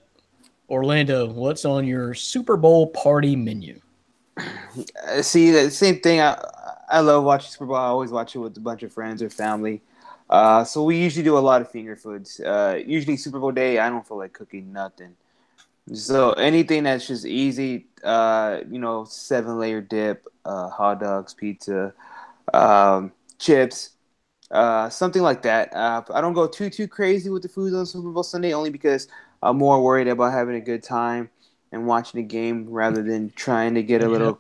Orlando, what's on your Super Bowl party menu? See, the same thing. I love watching Super Bowl. I always watch it with a bunch of friends or family. So we usually do a lot of finger foods. Usually Super Bowl day, I don't feel like cooking nothing. So anything that's just easy, 7-layer dip, hot dogs, pizza, chips, something like that. I don't go too crazy with the foods on Super Bowl Sunday only because I'm more worried about having a good time and watching the game rather than trying to get a little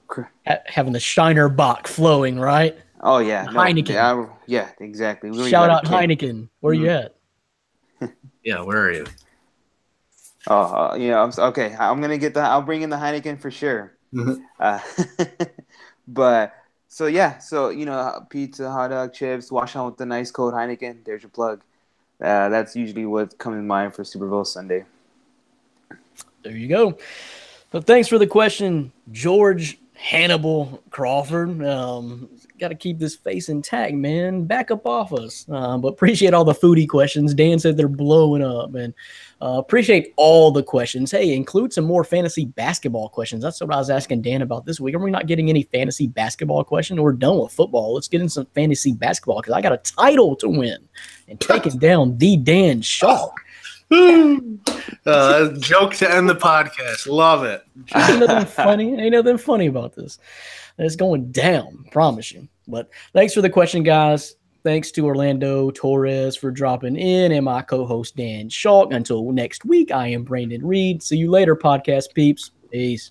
having the Shiner Bock flowing, right? Oh yeah, Heineken. Yeah, exactly. Shout out Heineken. Where you at? Yeah, where are you? Oh, okay. I'm gonna get I'll bring in the Heineken for sure. But pizza, hot dog, chips, wash on with the nice cold Heineken. There's your plug. That's usually what comes in mind for Super Bowl Sunday. There you go. So thanks for the question, George Hannibal Crawford. Got to keep this face intact, man. Back up off us. But appreciate all the foodie questions. Dan said they're blowing up, and appreciate all the questions. Hey, include some more fantasy basketball questions. That's what I was asking Dan about this week. Are we not getting any fantasy basketball questions? We're done with football. Let's get in some fantasy basketball because I got a title to win and taking down the Dan Shaw. Joke to end the podcast. Love it. Ain't nothing funny about this. It's going down, promise you. But thanks for the question, guys. Thanks to Orlando Torres for dropping in and my co-host Dan Shaw. Until next week, I am Brandon Reed. See you later, podcast peeps. Peace.